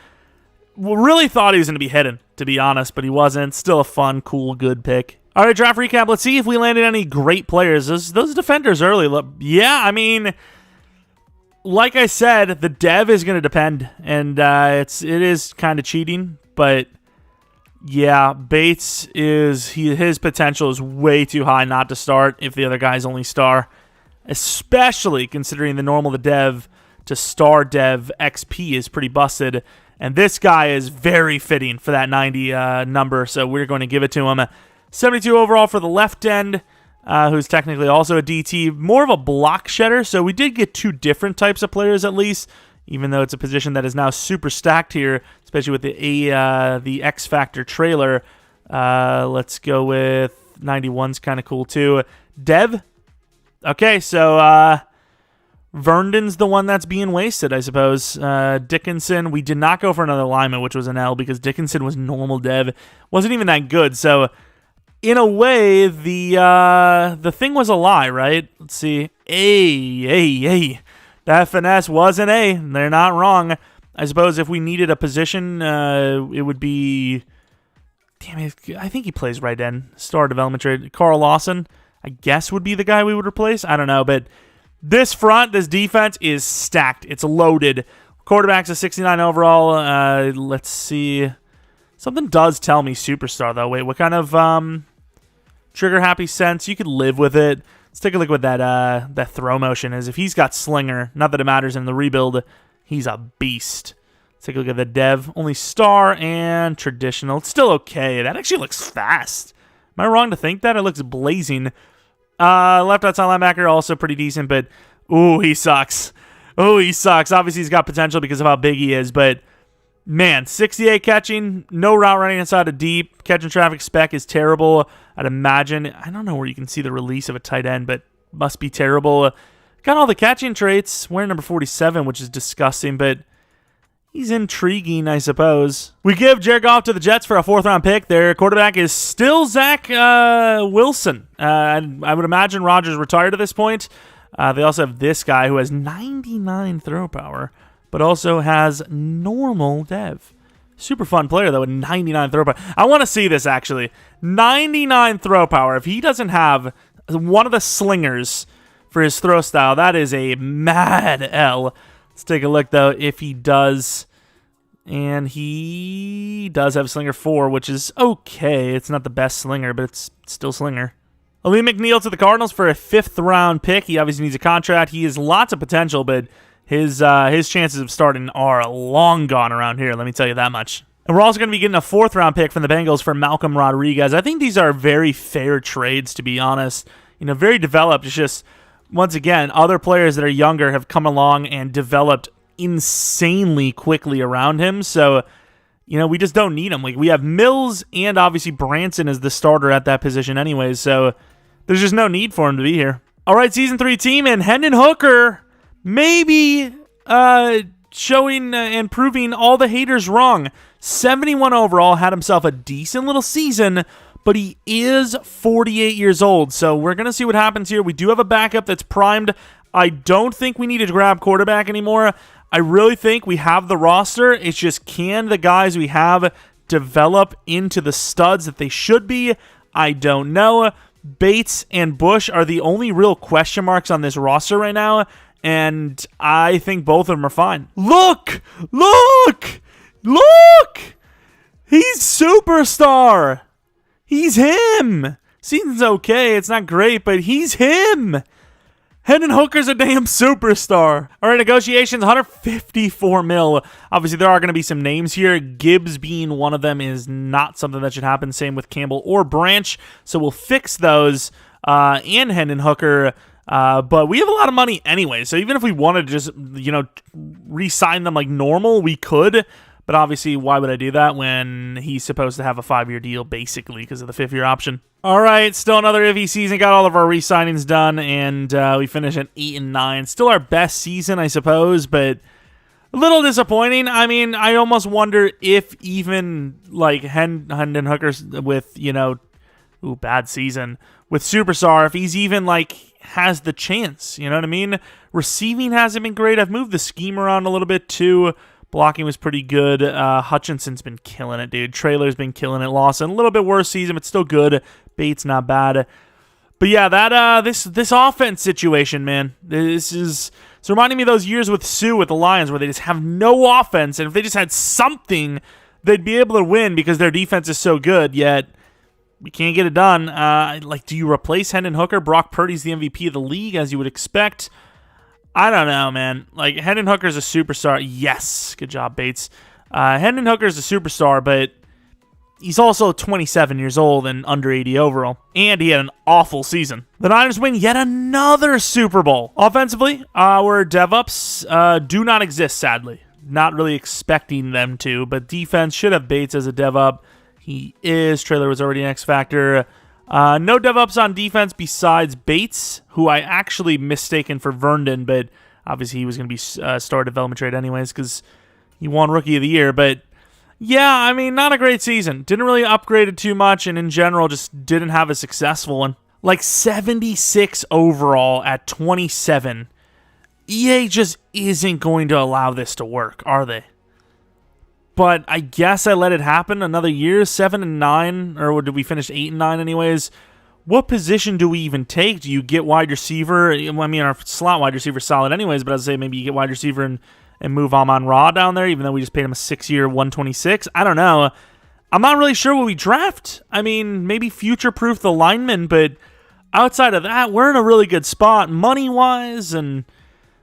We really thought he was going to be hidden, to be honest, but he wasn't. Still a fun, cool, good pick. All right, draft recap. Let's see if we landed any great players. Those defenders early. Yeah, like I said, the dev is going to depend, and it is kind of cheating. But yeah, Bates his potential is way too high not to start if the other guy's only star, especially considering the dev to star dev XP is pretty busted, and this guy is very fitting for that 90 number. So we're going to give it to him. 72 overall for the left end, who's technically also a DT. More of a block shedder, so we did get 2 different types of players at least, even though it's a position that is now super stacked here, especially with the X Factor trailer. Let's go with 91's kind of cool too. Dev. Okay, so Verndon's the one that's being wasted, I suppose. Dickinson, we did not go for another lineman, which was an L, because Dickinson was normal dev. Wasn't even that good, so in a way, the thing was a lie, right? Let's see. Hey. That finesse was an A. They're not wrong. I suppose if we needed a position, it would be... Damn it, I think he plays right end. Star development trade. Carl Lawson, I guess, would be the guy we would replace. I don't know, but this defense is stacked. It's loaded. Quarterback's a 69 overall. Let's see. Something does tell me superstar, though. Wait, what kind of trigger-happy sense? You could live with it. Let's take a look at what that throw motion is. If he's got slinger, not that it matters in the rebuild, he's a beast. Let's take a look at the dev. Only star and traditional. It's still okay. That actually looks fast. Am I wrong to think that? It looks blazing. Left outside linebacker, also pretty decent, but ooh, he sucks. Obviously, he's got potential because of how big he is, but man, 68 catching, no route running inside of deep. Catching traffic spec is terrible. I'd imagine. I don't know where you can see the release of a tight end, but must be terrible. Got all the catching traits. Wearing number 47, which is disgusting, but he's intriguing, I suppose. We give Jared Goff to the Jets for a 4th-round pick. Their quarterback is still Zach Wilson. I would imagine Rodgers retired at this point. They also have this guy who has 99 throw power, but also has normal dev. Super fun player, though, with 99 throw power. I want to see this, actually. 99 throw power. If he doesn't have one of the slingers for his throw style, that is a mad L. Let's take a look, though, if he does. And he does have Slinger 4, which is okay. It's not the best Slinger, but it's still Slinger. Lee McNeil to the Cardinals for a 5th-round pick. He obviously needs a contract. He has lots of potential, but his chances of starting are long gone around here, let me tell you that much. And we're also going to be getting a 4th-round pick from the Bengals for Malcolm Rodriguez. I think these are very fair trades, to be honest. Very developed. It's just, once again, other players that are younger have come along and developed insanely quickly around him. So, we just don't need him. We have Mills and obviously Branson as the starter at that position anyways. So there's just no need for him to be here. All right, Season 3 team, and Hendon Hooker maybe showing and proving all the haters wrong. 71 overall, had himself a decent little season, but he is 48 years old. So we're going to see what happens here. We do have a backup that's primed. I don't think we need to grab quarterback anymore. I really think we have the roster. It's just, can the guys we have develop into the studs that they should be? I don't know. Bates and Bush are the only real question marks on this roster right now, and I think both of them are fine. Look! He's superstar! He's him! Season's okay, it's not great, but he's him! Hendon Hooker's a damn superstar. All right, negotiations, 154 mil. Obviously, there are going to be some names here. Gibbs being one of them is not something that should happen. Same with Campbell or Branch. So we'll fix those and Hendon Hooker. But we have a lot of money anyway. So even if we wanted to just, re-sign them like normal, we could. But obviously, why would I do that when he's supposed to have a 5-year deal, basically, because of the 5th-year option? All right, still another iffy season. Got all of our re-signings done, and we finished at 8-9. Still our best season, I suppose, but a little disappointing. I mean, I almost wonder if even, Hendon Hooker's with, bad season, with Superstar, if he's even, has the chance, you know what I mean? Receiving hasn't been great. I've moved the scheme around a little bit, too. Blocking was pretty good. Hutchinson's been killing it, dude. Trailer's been killing it. Lawson, a little bit worse season, but still good. Bates, not bad. But yeah, that this offense situation, man, it's reminding me of those years with Sue with the Lions where they just have no offense, and if they just had something, they'd be able to win because their defense is so good, yet we can't get it done. Do you replace Hendon Hooker? Brock Purdy's the MVP of the league, as you would expect. I don't know, man. Hendon Hooker's a superstar. Yes. Good job, Bates. Hendon Hooker's a superstar, but he's also 27 years old and under 80 overall. And he had an awful season. The Niners win yet another Super Bowl. Offensively, our dev-ups do not exist, sadly. Not really expecting them to, but defense should have Bates as a dev-up. He is. Trailer was already an X Factor. No dev-ups on defense besides Bates, who I actually mistaken for Verndon, but obviously he was going to be star development trade anyways because he won Rookie of the Year. But yeah, I mean, not a great season. Didn't really upgrade it too much, and in general just didn't have a successful one. Like 76 overall at 27. EA just isn't going to allow this to work, are they? But I guess I let it happen another year, 7 and 9, or did we finish 8 and 9 anyways? What position do we even take? Do you get wide receiver? I mean, our slot wide receiver is solid anyways, but I'd say maybe you get wide receiver and move Amon-Ra down there, even though we just paid him a 6-year, 126. I don't know. I'm not really sure what we draft. I mean, maybe future-proof the lineman, but outside of that, we're in a really good spot money-wise and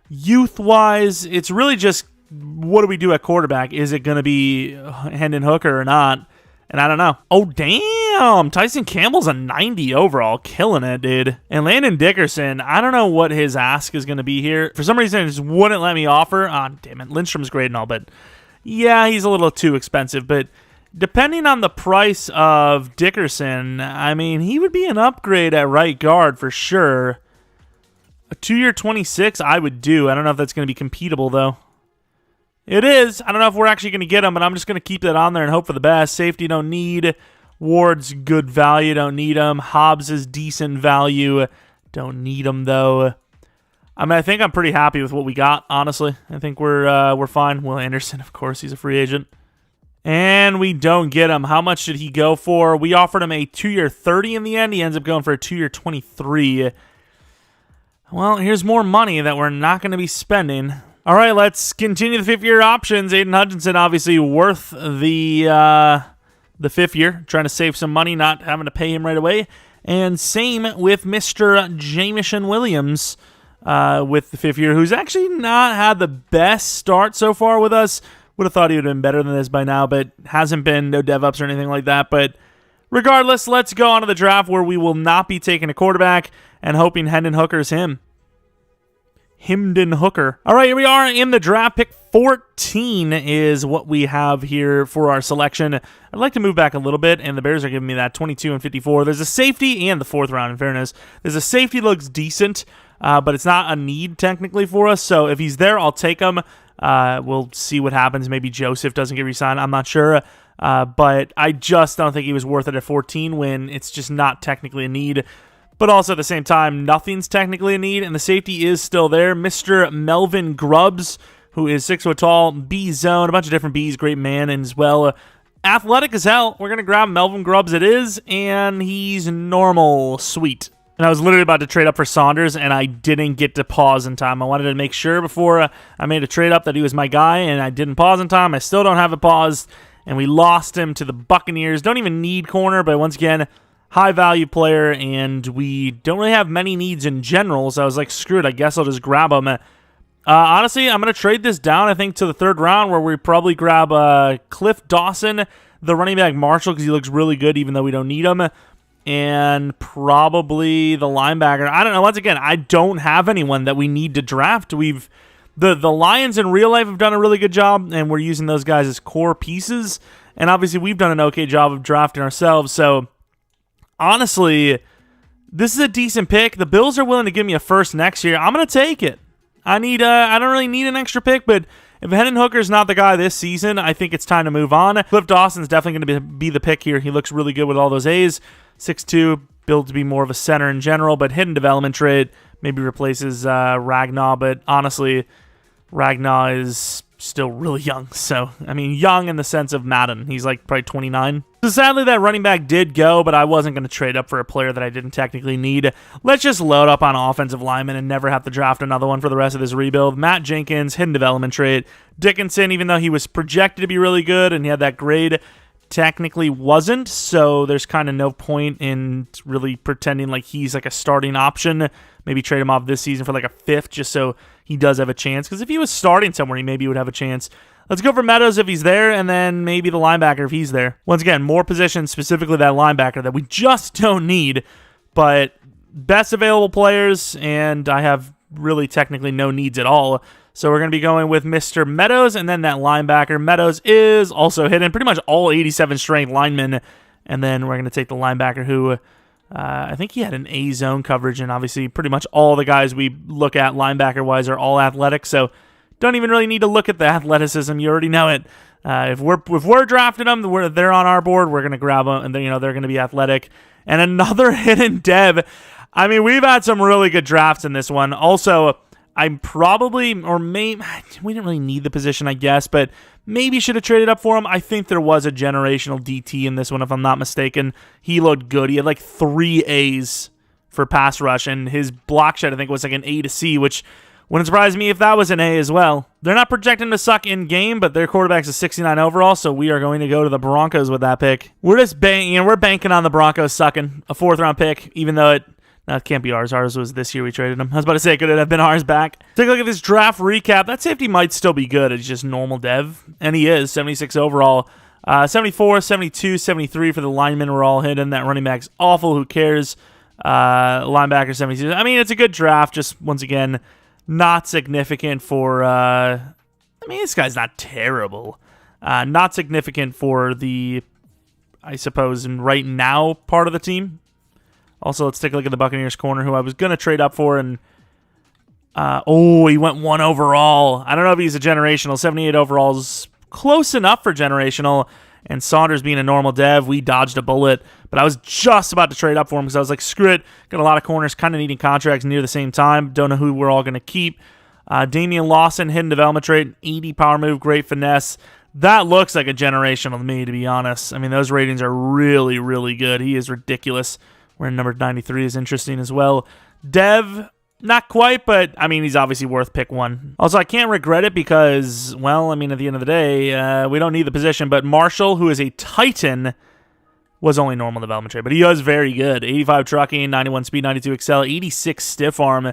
youth-wise. It's really just, what do we do at quarterback? Is it going to be Hendon Hooker or not? And I don't know. Oh, damn. Tyson Campbell's a 90 overall. Killing it, dude. And Landon Dickerson, I don't know what his ask is going to be here. For some reason, it just wouldn't let me offer. Oh, damn it. Lindstrom's great and all, but yeah, he's a little too expensive. But depending on the price of Dickerson, I mean, he would be an upgrade at right guard for sure. A 2-year 26 I would do. I don't know if that's going to be completable, though. It is. I don't know if we're actually going to get him, but I'm just going to keep that on there and hope for the best. Safety, don't need. Ward's good value, don't need him. Hobbs is decent value, don't need him, though. I mean, I think I'm pretty happy with what we got, honestly. I think we're fine. Will Anderson, of course, he's a free agent. And we don't get him. How much did he go for? We offered him a 2-year 30 in the end. He ends up going for a 2-year 23. Well, here's more money that we're not going to be spending. All right, let's continue the 5th-year options. Aiden Hutchinson, obviously worth the 5th year. Trying to save some money, not having to pay him right away. And same with Mr. Jameson Williams with the 5th year, who's actually not had the best start so far with us. Would have thought he would have been better than this by now, but hasn't been. No dev-ups or anything like that. But regardless, let's go on to the draft where we will not be taking a quarterback and hoping Hendon Hooker's him. Hendon Hooker. All right, here we are in the draft. Pick 14 is what we have here for our selection. I'd like to move back a little bit, and the Bears are giving me that 22 and 54. There's a safety and the 4th round, in fairness. There's a safety that looks decent, but it's not a need technically for us. So if he's there, I'll take him. We'll see what happens. Maybe Joseph doesn't get re-signed. I'm not sure. But I just don't think he was worth it at 14 when it's just not technically a need. But also at the same time, nothing's technically a need, and the safety is still there. Mr. Melvin Grubbs, who is 6 foot tall, B zone, a bunch of different Bs, great man, and as well athletic as hell. We're going to grab Melvin Grubbs it is, and he's normal. Sweet. And I was literally about to trade up for Saunders, and I didn't get to pause in time. I wanted to make sure before I made a trade up that he was my guy, and I didn't pause in time. I still don't have it paused, and we lost him to the Buccaneers. Don't even need corner, but once again, high-value player, and we don't really have many needs in general, so I was like, screw it, I guess I'll just grab him. Honestly, I'm going to trade this down, I think, to the 3rd round, where we probably grab Cliff Dawson, the running back Marshall, because he looks really good, even though we don't need him, and probably the linebacker. I don't know, once again, I don't have anyone that we need to draft. The Lions in real life have done a really good job, and we're using those guys as core pieces, and obviously we've done an okay job of drafting ourselves, so honestly, this is a decent pick. The Bills are willing to give me a 1st next year. I'm going to take it. I don't really need an extra pick, but if Hendon Hooker's not the guy this season, I think it's time to move on. Cliff Dawson's definitely going to be the pick here. He looks really good with all those A's. 6'2", built to be more of a center in general, but hidden development trade maybe replaces Ragnar, but honestly, Ragnar is still really young. So, I mean, young in the sense of Madden. He's like probably 29. So sadly, that running back did go, but I wasn't going to trade up for a player that I didn't technically need. Let's just load up on offensive linemen and never have to draft another one for the rest of this rebuild. Matt Jenkins, hidden development trade. Dickinson, even though he was projected to be really good and he had that grade, technically wasn't, so there's kind of no point in really pretending like he's like a starting option. Maybe trade him off this season for like a 5th just so he does have a chance, because if he was starting somewhere, he maybe would have a chance. Let's go for Meadows if he's there, and then maybe the linebacker if he's there. Once again, more positions, specifically that linebacker that we just don't need, but best available players, and I have really technically no needs at all. So we're going to be going with Mr. Meadows, and then that linebacker. Meadows is also hidden. Pretty much all 87 strength linemen. And then we're going to take the linebacker who I think he had an A zone coverage, and obviously pretty much all the guys we look at linebacker-wise are all athletic, so don't even really need to look at the athleticism. You already know it. If we're drafting them, they're on our board. We're going to grab them, and they're going to be athletic. And another hidden dev. I mean, we've had some really good drafts in this one. Also, I'm probably, or maybe, we didn't really need the position, I guess, but maybe should have traded up for him. I think there was a generational DT in this one, if I'm not mistaken. He looked good. He had like 3 A's for pass rush, and his block shed, I think, was like an A to C, which wouldn't surprise me if that was an A as well. They're not projecting to suck in game, but their quarterback's a 69 overall, so we are going to go to the Broncos with that pick. We're just we're banking on the Broncos sucking a 4th-round pick, even though it can't be ours. Ours was this year we traded him. I was about to say, could it have been ours back? Take a look at this draft recap. That safety might still be good. It's just normal dev, and he is 76 overall. 74, 72, 73 for the linemen were all hidden. That running back's awful. Who cares? Linebacker 72. I mean, it's a good draft. Just once again, not significant for. I mean, this guy's not terrible. Not significant for the, I suppose, in right now part of the team. Also, let's take a look at the Buccaneers corner, who I was going to trade up for, and he went 1 overall. I don't know if he's a generational. 78 overall is close enough for generational, and Saunders being a normal dev, we dodged a bullet, but I was just about to trade up for him because I was like, screw it, got a lot of corners, kind of needing contracts near the same time, don't know who we're all going to keep. Damian Lawson, hidden development trait, 80 power move, great finesse. That looks like a generational to me, to be honest. I mean, those ratings are really, really good. He is ridiculous. Where number 93 is interesting as well. Dev, not quite, but, I mean, he's obviously worth pick 1. Also, I can't regret it because, well, I mean, at the end of the day, we don't need the position, but Marshall, who is a Titan, was only normal development trait, but he was very good. 85 trucking, 91 speed, 92 excel, 86 stiff arm.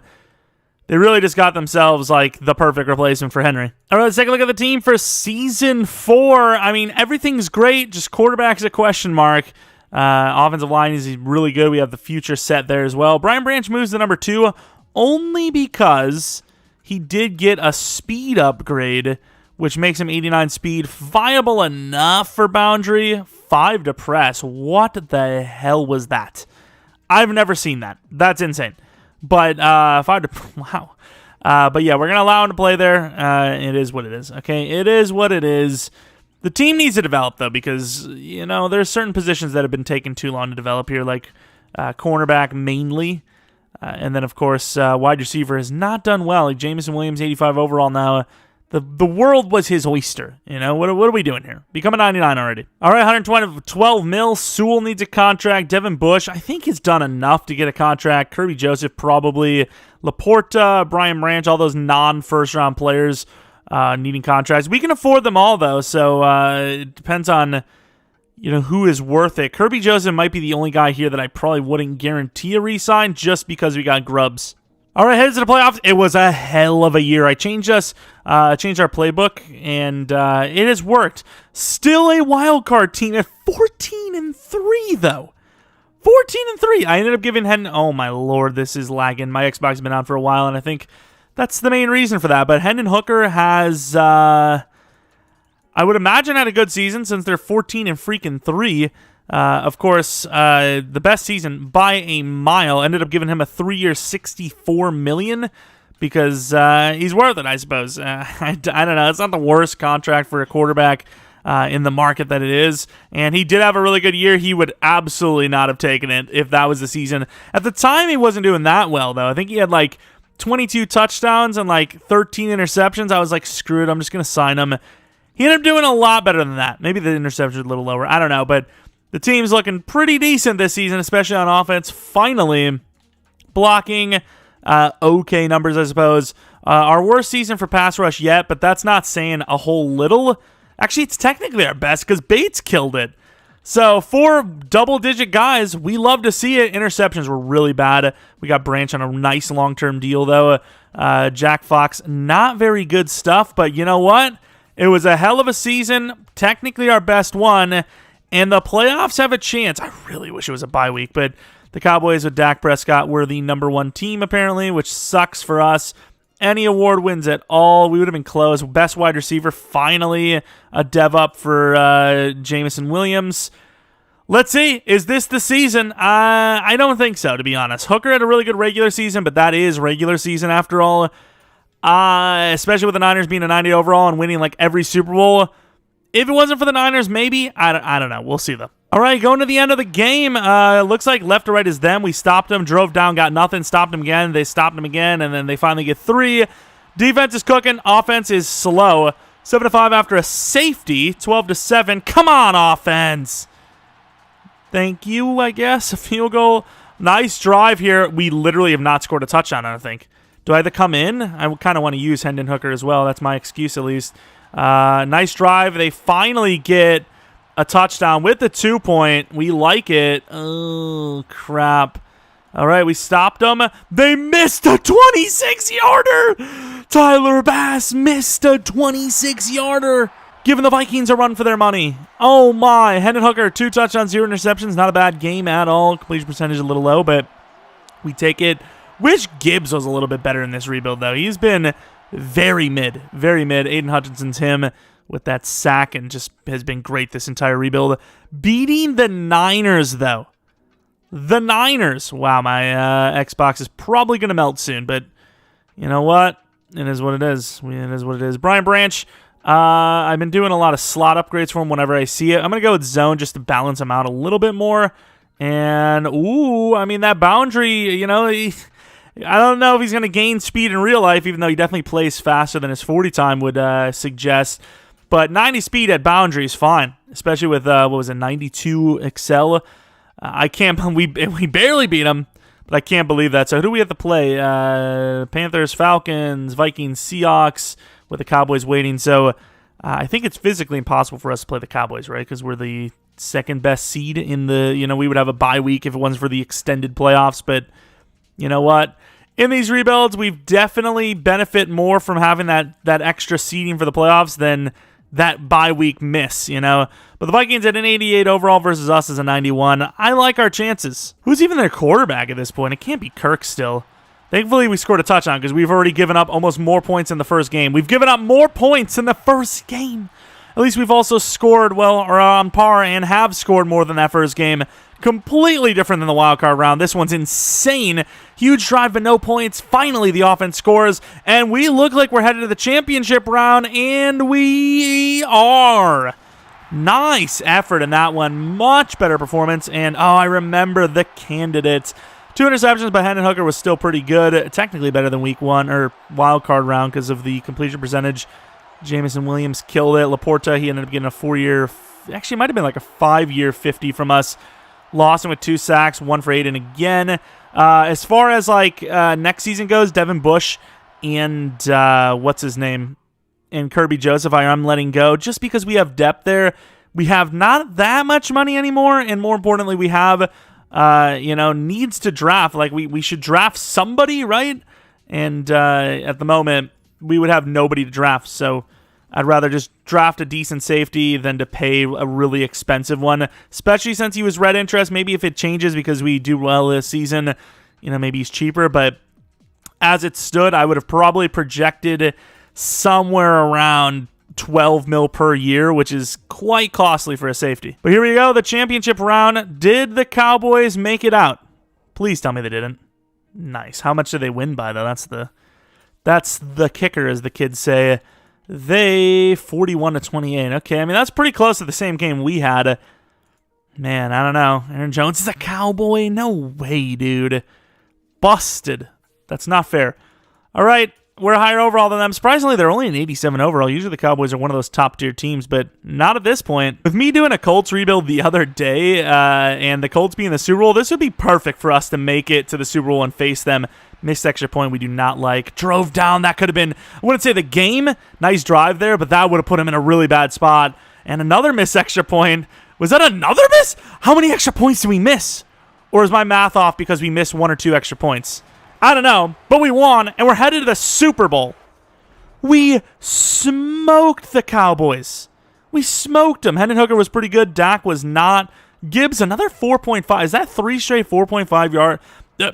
They really just got themselves, like, the perfect replacement for Henry. All right, let's take a look at the team for Season 4. I mean, everything's great, just quarterback's a question mark. Offensive line is really good. We have the future set there as well. Brian Branch moves to number 2 only because he did get a speed upgrade, which makes him 89 speed, viable enough for boundary, 5 to press. What the hell was that? I've never seen that. That's insane. But 5 to wow. But yeah, we're gonna allow him to play there. It is what it is. Okay, it is what it is. The team needs to develop, though, because, there's certain positions that have been taking too long to develop here, like cornerback mainly. And then, of course, wide receiver has not done well. Like Jameson Williams, 85 overall now. The world was his oyster. What are we doing here? Become a 99 already. All right, 112 mil. Sewell needs a contract. Devin Bush, I think, has done enough to get a contract. Kirby Joseph, probably. Laporta, Brian Branch, all those non-first-round players needing contracts. We can afford them all, though, so it depends on who is worth it. Kirby Joseph might be the only guy here that I probably wouldn't guarantee a re-sign just because we got grubs. All right, headed to the playoffs. It was a hell of a year. I changed our playbook, and it has worked. Still a wild card team at 14-3, though. 14-3. I ended up giving Hendon. Oh my lord, this is lagging. My Xbox has been on for a while, and I think that's the main reason for that. But Hendon Hooker has, I would imagine, had a good season since they're 14-3. Of course, the best season by a mile. Ended up giving him a 3-year, $64 million because he's worth it, I suppose. I don't know. It's not the worst contract for a quarterback in the market that it is. And he did have a really good year. He would absolutely not have taken it if that was the season. At the time, he wasn't doing that well, though. I think he had like 22 touchdowns and like 13 interceptions. I was like, screw it, I'm just going to sign him. He ended up doing a lot better than that. Maybe the interceptions are a little lower. I don't know, but the team's looking pretty decent this season, especially on offense. Finally, blocking, okay numbers, I suppose. Our worst season for pass rush yet, but that's not saying a whole little. Actually, it's technically our best because Bates killed it. So, 4 double-digit guys, we love to see it. Interceptions were really bad. We got Branch on a nice long-term deal, though. Jack Fox, not very good stuff, but you know what? It was a hell of a season, technically our best one, and the playoffs have a chance. I really wish it was a bye week, but The Cowboys with Dak Prescott were the #1 team, apparently, which sucks for us. Any award wins at all, we would have been close. Best wide receiver, finally a dev up for Jameson Williams. Let's see. Is this the season? I don't think so, to be honest. Hooker had a really good regular season, but that is regular season after all. Especially with the Niners being a 90 overall and winning like every Super Bowl. If it wasn't for the Niners, maybe. I don't know. We'll see, though. All right, going to the end of the game. Looks like left to right is them. We stopped them, drove down, got nothing, stopped them again. They stopped them again, and then they finally get 3. Defense is cooking. Offense is slow. 7-5 after a safety. 12-7. Come on, offense. Thank you, I guess. A field goal. Nice drive here. We literally have not scored a touchdown, I don't think. Do I have to come in? I kind of want to use Hendon Hooker as well. That's my excuse, at least. Nice drive. They finally get a touchdown with the 2-point. We like it. Oh, crap. All right, we stopped them. They missed a 26-yarder. Tyler Bass missed a 26-yarder. Giving the Vikings a run for their money. Oh, my. Hendon Hooker, 2 touchdowns, 0 interceptions. Not a bad game at all. Completion percentage a little low, but we take it. Wish Gibbs was a little bit better in this rebuild, though. He's been very mid. Very mid. Aiden Hutchinson's him with that sack and just has been great this entire rebuild. Beating the Niners, though. The Niners. Wow, my Xbox is probably going to melt soon, but you know what? It is what it is. It is what it is. Brian Branch, I've been doing a lot of slot upgrades for him whenever I see it. I'm going to go with zone just to balance him out a little bit more. And, ooh, I mean, that boundary, you know, I don't know if he's going to gain speed in real life, even though he definitely plays faster than his 40 time would suggest. But 90 speed at boundary is fine, especially with, 92 Excel. I can't, we barely beat him, but I can't believe that. So who do we have to play? Panthers, Falcons, Vikings, Seahawks, with the Cowboys waiting. So I think it's physically impossible for us to play the Cowboys, right? Because we're the second best seed in the, we would have a bye week if it wasn't for the extended playoffs. But you know what? In these rebuilds, we've definitely benefit more from having that extra seeding for the playoffs than that bye week miss, But the Vikings at an 88 overall versus us as a 91. I like our chances. Who's even their quarterback at this point? It can't be Kirk still. Thankfully, we scored a touchdown because we've already given up almost more points in the first game. We've given up more points in the first game. At least we've also scored, well, or on par and have scored more than that first game. Completely different than the wild card round. This one's insane. Huge drive, but no points. Finally, the offense scores, and we look like we're headed to the championship round, and we are. Nice effort in that one. Much better performance, and I remember the candidates. 2 interceptions, but Hendon Hooker was still pretty good. Technically better than week 1, or wild card round, because of the completion percentage. Jameson Williams killed it. Laporta, he ended up getting a 4-year, actually it might have been like a 5-year 50 from us. Lost him with 2 sacks, 1 for Aiden again. As far as next season goes, Devin Bush and what's his name? And Kirby Joseph, I'm letting go just because we have depth there. We have not that much money anymore, and more importantly, we have needs to draft. Like we should draft somebody, right? And at the moment, we would have nobody to draft, so I'd rather just draft a decent safety than to pay a really expensive one, especially since he was red interest. Maybe if it changes because we do well this season, maybe he's cheaper. But as it stood, I would have probably projected somewhere around 12 mil per year, which is quite costly for a safety. But here we go, the championship round. Did the Cowboys make it out? Please tell me they didn't. Nice. How much did they win by, though? That's the kicker, as the kids say. They 41-28. Okay, I mean, that's pretty close to the same game we had. Man, I don't know. Aaron Jones is a Cowboy? No way, dude. Busted. That's not fair. All right, we're higher overall than them. Surprisingly, they're only an 87 overall. Usually the Cowboys are one of those top-tier teams, but not at this point. With me doing a Colts rebuild the other day and the Colts being the Super Bowl, this would be perfect for us to make it to the Super Bowl and face them. Missed extra point we do not like. Drove down. That could have been, I wouldn't say the game. Nice drive there, but that would have put him in a really bad spot. And another missed extra point. Was that another miss? How many extra points did we miss? Or is my math off because we missed 1 or 2 extra points? I don't know, but we won, and we're headed to the Super Bowl. We smoked the Cowboys. We smoked them. Hendon Hooker was pretty good. Dak was not. Gibbs, another 4.5. Is that 3 straight 4.5 yard?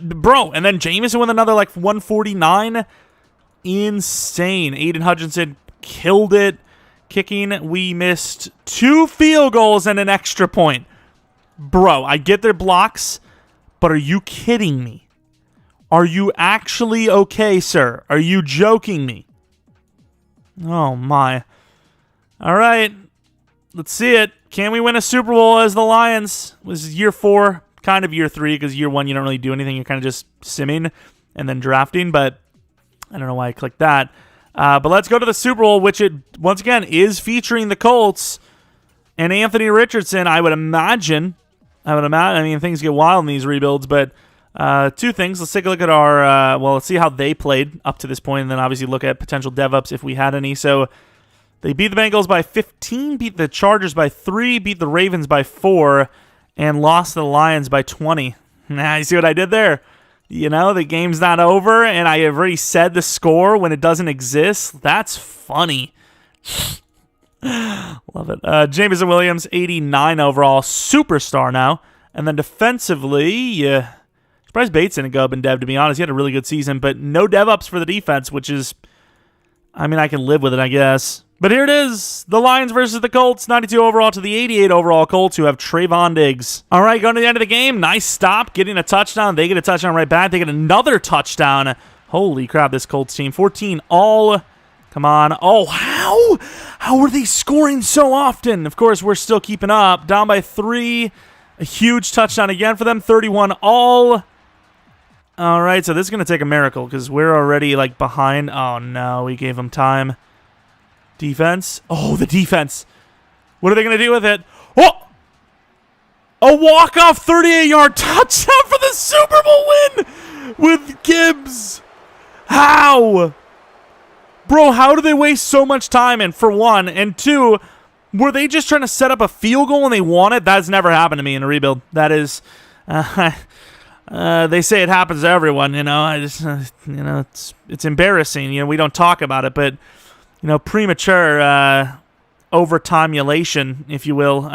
Bro, and then Jameson with another like 149. Insane. Aiden Hutchinson killed it. Kicking, we missed 2 field goals and an extra point. Bro, I get their blocks, but are you kidding me? Are you actually okay, sir? Are you joking me? Oh, my. All right. Let's see it. Can we win a Super Bowl as the Lions? This is year 4, kind of year 3, because year 1 you don't really do anything. You're kind of just simming and then drafting, but I don't know why I clicked that. But let's go to the Super Bowl, which it, once again, is featuring the Colts and Anthony Richardson. I imagine, I mean, things get wild in these rebuilds, but 2 things. Let's take a look at our, let's see how they played up to this point, and then obviously look at potential dev-ups if we had any. So they beat the Bengals by 15, beat the Chargers by 3, beat the Ravens by 4, and lost to the Lions by 20. Nah, you see what I did there? You know, the game's not over, and I have already said the score when it doesn't exist. That's funny. Love it. Jameson Williams, 89 overall, superstar now. And then defensively, surprised Bates didn't go up in dev, to be honest. He had a really good season, but no dev-ups for the defense, which is, I mean, I can live with it, I guess. But here it is, the Lions versus the Colts, 92 overall to the 88 overall Colts, who have Trayvon Diggs. All right, going to the end of the game, nice stop, getting a touchdown. They get a touchdown right back. They get another touchdown. Holy crap, this Colts team. 14 all. Come on. Oh, how are they scoring so often? Of course, we're still keeping up. Down by 3. A huge touchdown again for them, 31 all. All right, so this is going to take a miracle because we're already like behind. Oh, no, we gave them time. Defense. Oh, the defense. What are they going to do with it? Oh! A walk-off 38-yard touchdown for the Super Bowl win with Gibbs. How? Bro, how do they waste so much time? And for one, and two, were they just trying to set up a field goal and they won it? That's never happened to me in a rebuild. That is, they say it happens to everyone, you know. I just, you know, it's embarrassing. You know, we don't talk about it, but you know, premature overtimulation, if you will.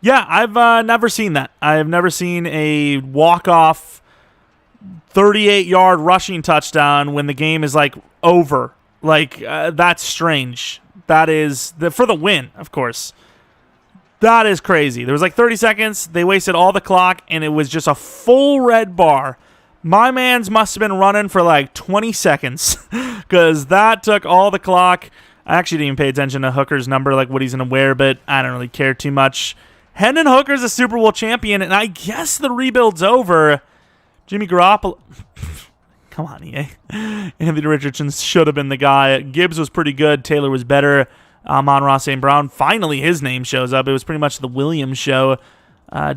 Yeah, I've never seen that. I've never seen a walk-off 38-yard rushing touchdown when the game is, like, over. Like, that's strange. That is, for the win, of course. That is crazy. There was, like, 30 seconds. They wasted all the clock, and it was just a full red bar. My man's must have been running for like 20 seconds because that took all the clock. I actually didn't even pay attention to Hooker's number, like what he's going to wear, but I don't really care too much. Hendon Hooker's a Super Bowl champion, and I guess the rebuild's over. Jimmy Garoppolo. Come on, EA. Anthony Richardson should have been the guy. Gibbs was pretty good. Taylor was better. Amon-Ra St. Brown. Finally, his name shows up. It was pretty much the Williams show.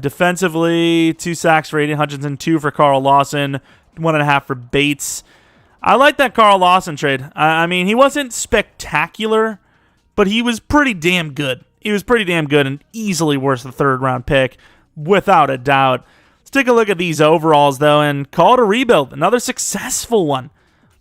Defensively, 2 sacks for Aiden Hutchinson, 2 for Carl Lawson, 1.5 for Bates. I like that Carl Lawson trade. I mean, he wasn't spectacular, but he was pretty damn good. He was pretty damn good and easily worth the 3rd-round pick, without a doubt. Let's take a look at these overalls, though, and call it a rebuild. Another successful one.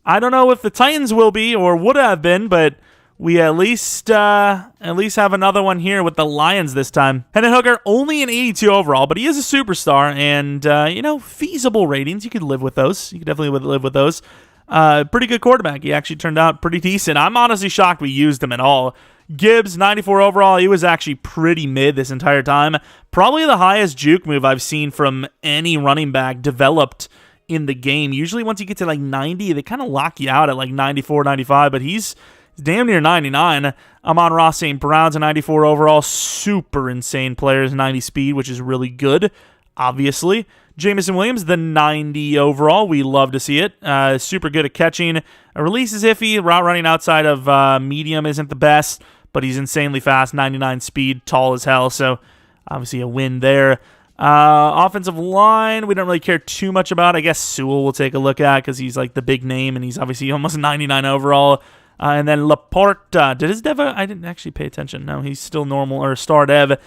I don't know if the Titans will be or would have been, but we at least have another one here with the Lions this time. Hendon Hooker, only an 82 overall, but he is a superstar, and, you know, feasible ratings. You could live with those. You could definitely live with those. Pretty good quarterback. He actually turned out pretty decent. I'm honestly shocked we used him at all. Gibbs, 94 overall. He was actually pretty mid this entire time. Probably the highest juke move I've seen from any running back developed in the game. Usually once you get to like 90, they kind of lock you out at like 94, 95, but he's damn near 99. Amon-Ra St. Brown's a 94 overall. Super insane players, 90 speed, which is really good, obviously. Jameson Williams, the 90 overall. We love to see it. Super good at catching. A release is iffy. Route running outside of medium isn't the best, but he's insanely fast. 99 speed, tall as hell, so obviously a win there. Offensive line, we don't really care too much about. I guess Sewell we'll take a look at because he's like the big name, and he's obviously almost 99 overall. And then Laporte, did his dev? I didn't actually pay attention. No, he's still normal or star dev.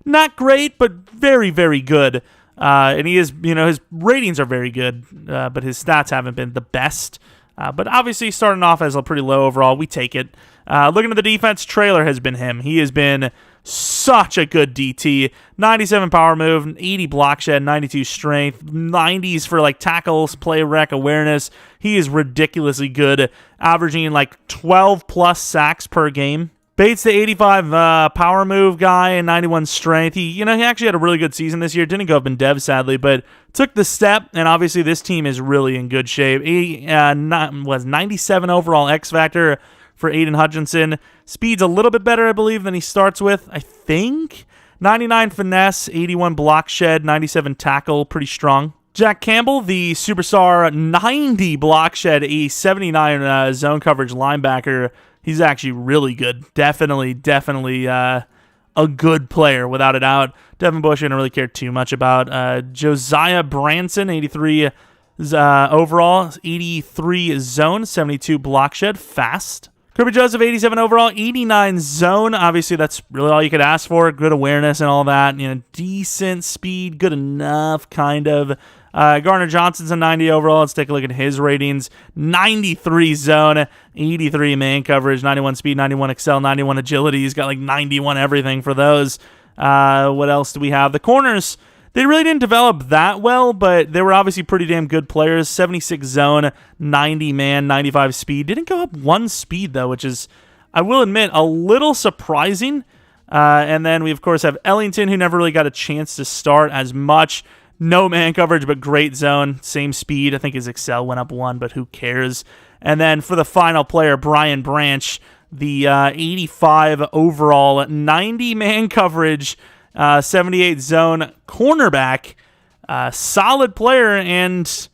Not great, but very, very good. And he is, you know, his ratings are very good, but his stats haven't been the best. But obviously, starting off as a pretty low overall, we take it. Looking at the defense, Trailer has been him. He has been such a good DT. 97 power move, 80 block shed, 92 strength, 90s for like tackles, play rec, awareness. He is ridiculously good, averaging like 12 plus sacks per game. Bates, the 85 power move guy and 91 strength. He actually had a really good season this year. Didn't go up in dev, sadly, but took the step, and obviously this team is really in good shape. He was 97 overall X Factor for Aiden Hutchinson. Speed's a little bit better, I believe, than he starts with, I think. 99 finesse, 81 block shed, 97 tackle, pretty strong. Jack Campbell, the superstar, 90 block shed, a 79 zone coverage linebacker. He's actually really good. Definitely a good player, without a doubt. Devin Bush, I didn't really care too much about. Josiah Branson, 83 overall, 83 zone, 72 block shed, fast. Kirby Joseph, 87 overall, 89 zone. Obviously, that's really all you could ask for. Good awareness and all that. Decent speed, good enough, kind of. Garner Johnson's a 90 overall. Let's take a look at his ratings. 93 zone, 83 man coverage, 91 speed, 91 excel, 91 agility. He's got like 91 everything for those. What else do we have? The corners, they really didn't develop that well, but they were obviously pretty damn good players. 76 zone, 90 man, 95 speed. Didn't go up one speed, though, which is, I will admit, a little surprising. And then we, of course, have Ellington, who never really got a chance to start as much. No man coverage, but great zone. Same speed. I think his Excel went up one, but who cares? And then for the final player, Brian Branch, the 85 overall, 90 man coverage, 78 zone cornerback. Solid player, and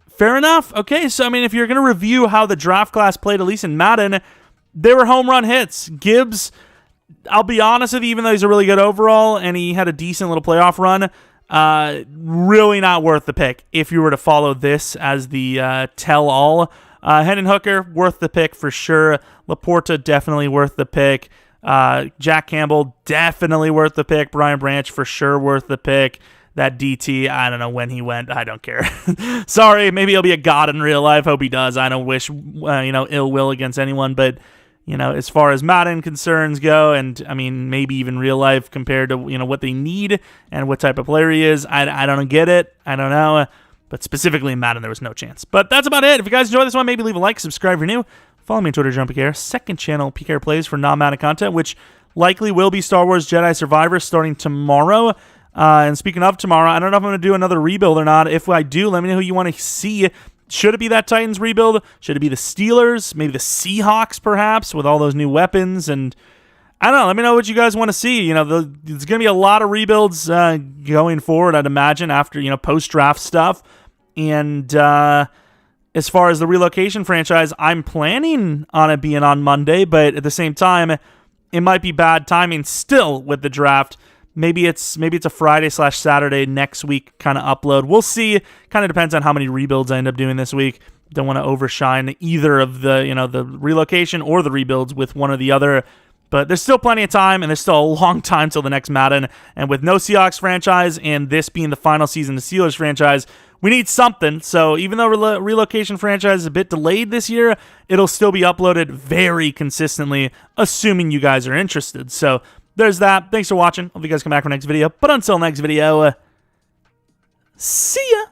fair enough. Okay, so, I mean, if you're going to review how the draft class played, at least in Madden, they were home run hits. Gibbs, I'll be honest with you, even though he's a really good overall, and he had a decent little playoff run, really not worth the pick if you were to follow this as the tell-all. Hendon Hooker, worth the pick for sure. Laporta, definitely worth the pick. Jack Campbell, definitely worth the pick. Brian Branch, for sure worth the pick. That DT, I don't know when he went. I don't care. Sorry, maybe he'll be a god in real life. Hope he does. I don't wish ill will against anyone, but as far as Madden concerns go, and I mean maybe even real life compared to what they need and what type of player he is, I don't get it. I don't know. But specifically in Madden, there was no chance. But that's about it. If you guys enjoyed this one, maybe leave a like, subscribe if you're new. Follow me on Twitter, Jeromepkr. Second channel, PKR Plays, for non-Madden content, which likely will be Star Wars Jedi Survivor starting tomorrow. And speaking of tomorrow, I don't know if I'm going to do another rebuild or not. If I do, let me know who you want to see. Should it be that Titans rebuild? Should it be the Steelers? Maybe the Seahawks, perhaps, with all those new weapons? And I don't know. Let me know what you guys want to see. There's going to be a lot of rebuilds going forward, I'd imagine, after, post-draft stuff. And as far as the relocation franchise, I'm planning on it being on Monday, but at the same time, it might be bad timing still with the draft. Maybe it's a Friday/Saturday next week kind of upload. We'll see. Kind of depends on how many rebuilds I end up doing this week. Don't want to overshine either of the relocation or the rebuilds with one or the other. But there's still plenty of time, and there's still a long time till the next Madden. And with no Seahawks franchise, and this being the final season of the Steelers franchise, we need something. So even though relocation franchise is a bit delayed this year, it'll still be uploaded very consistently, assuming you guys are interested. So there's that. Thanks for watching. Hope you guys come back for next video. But until next video, see ya!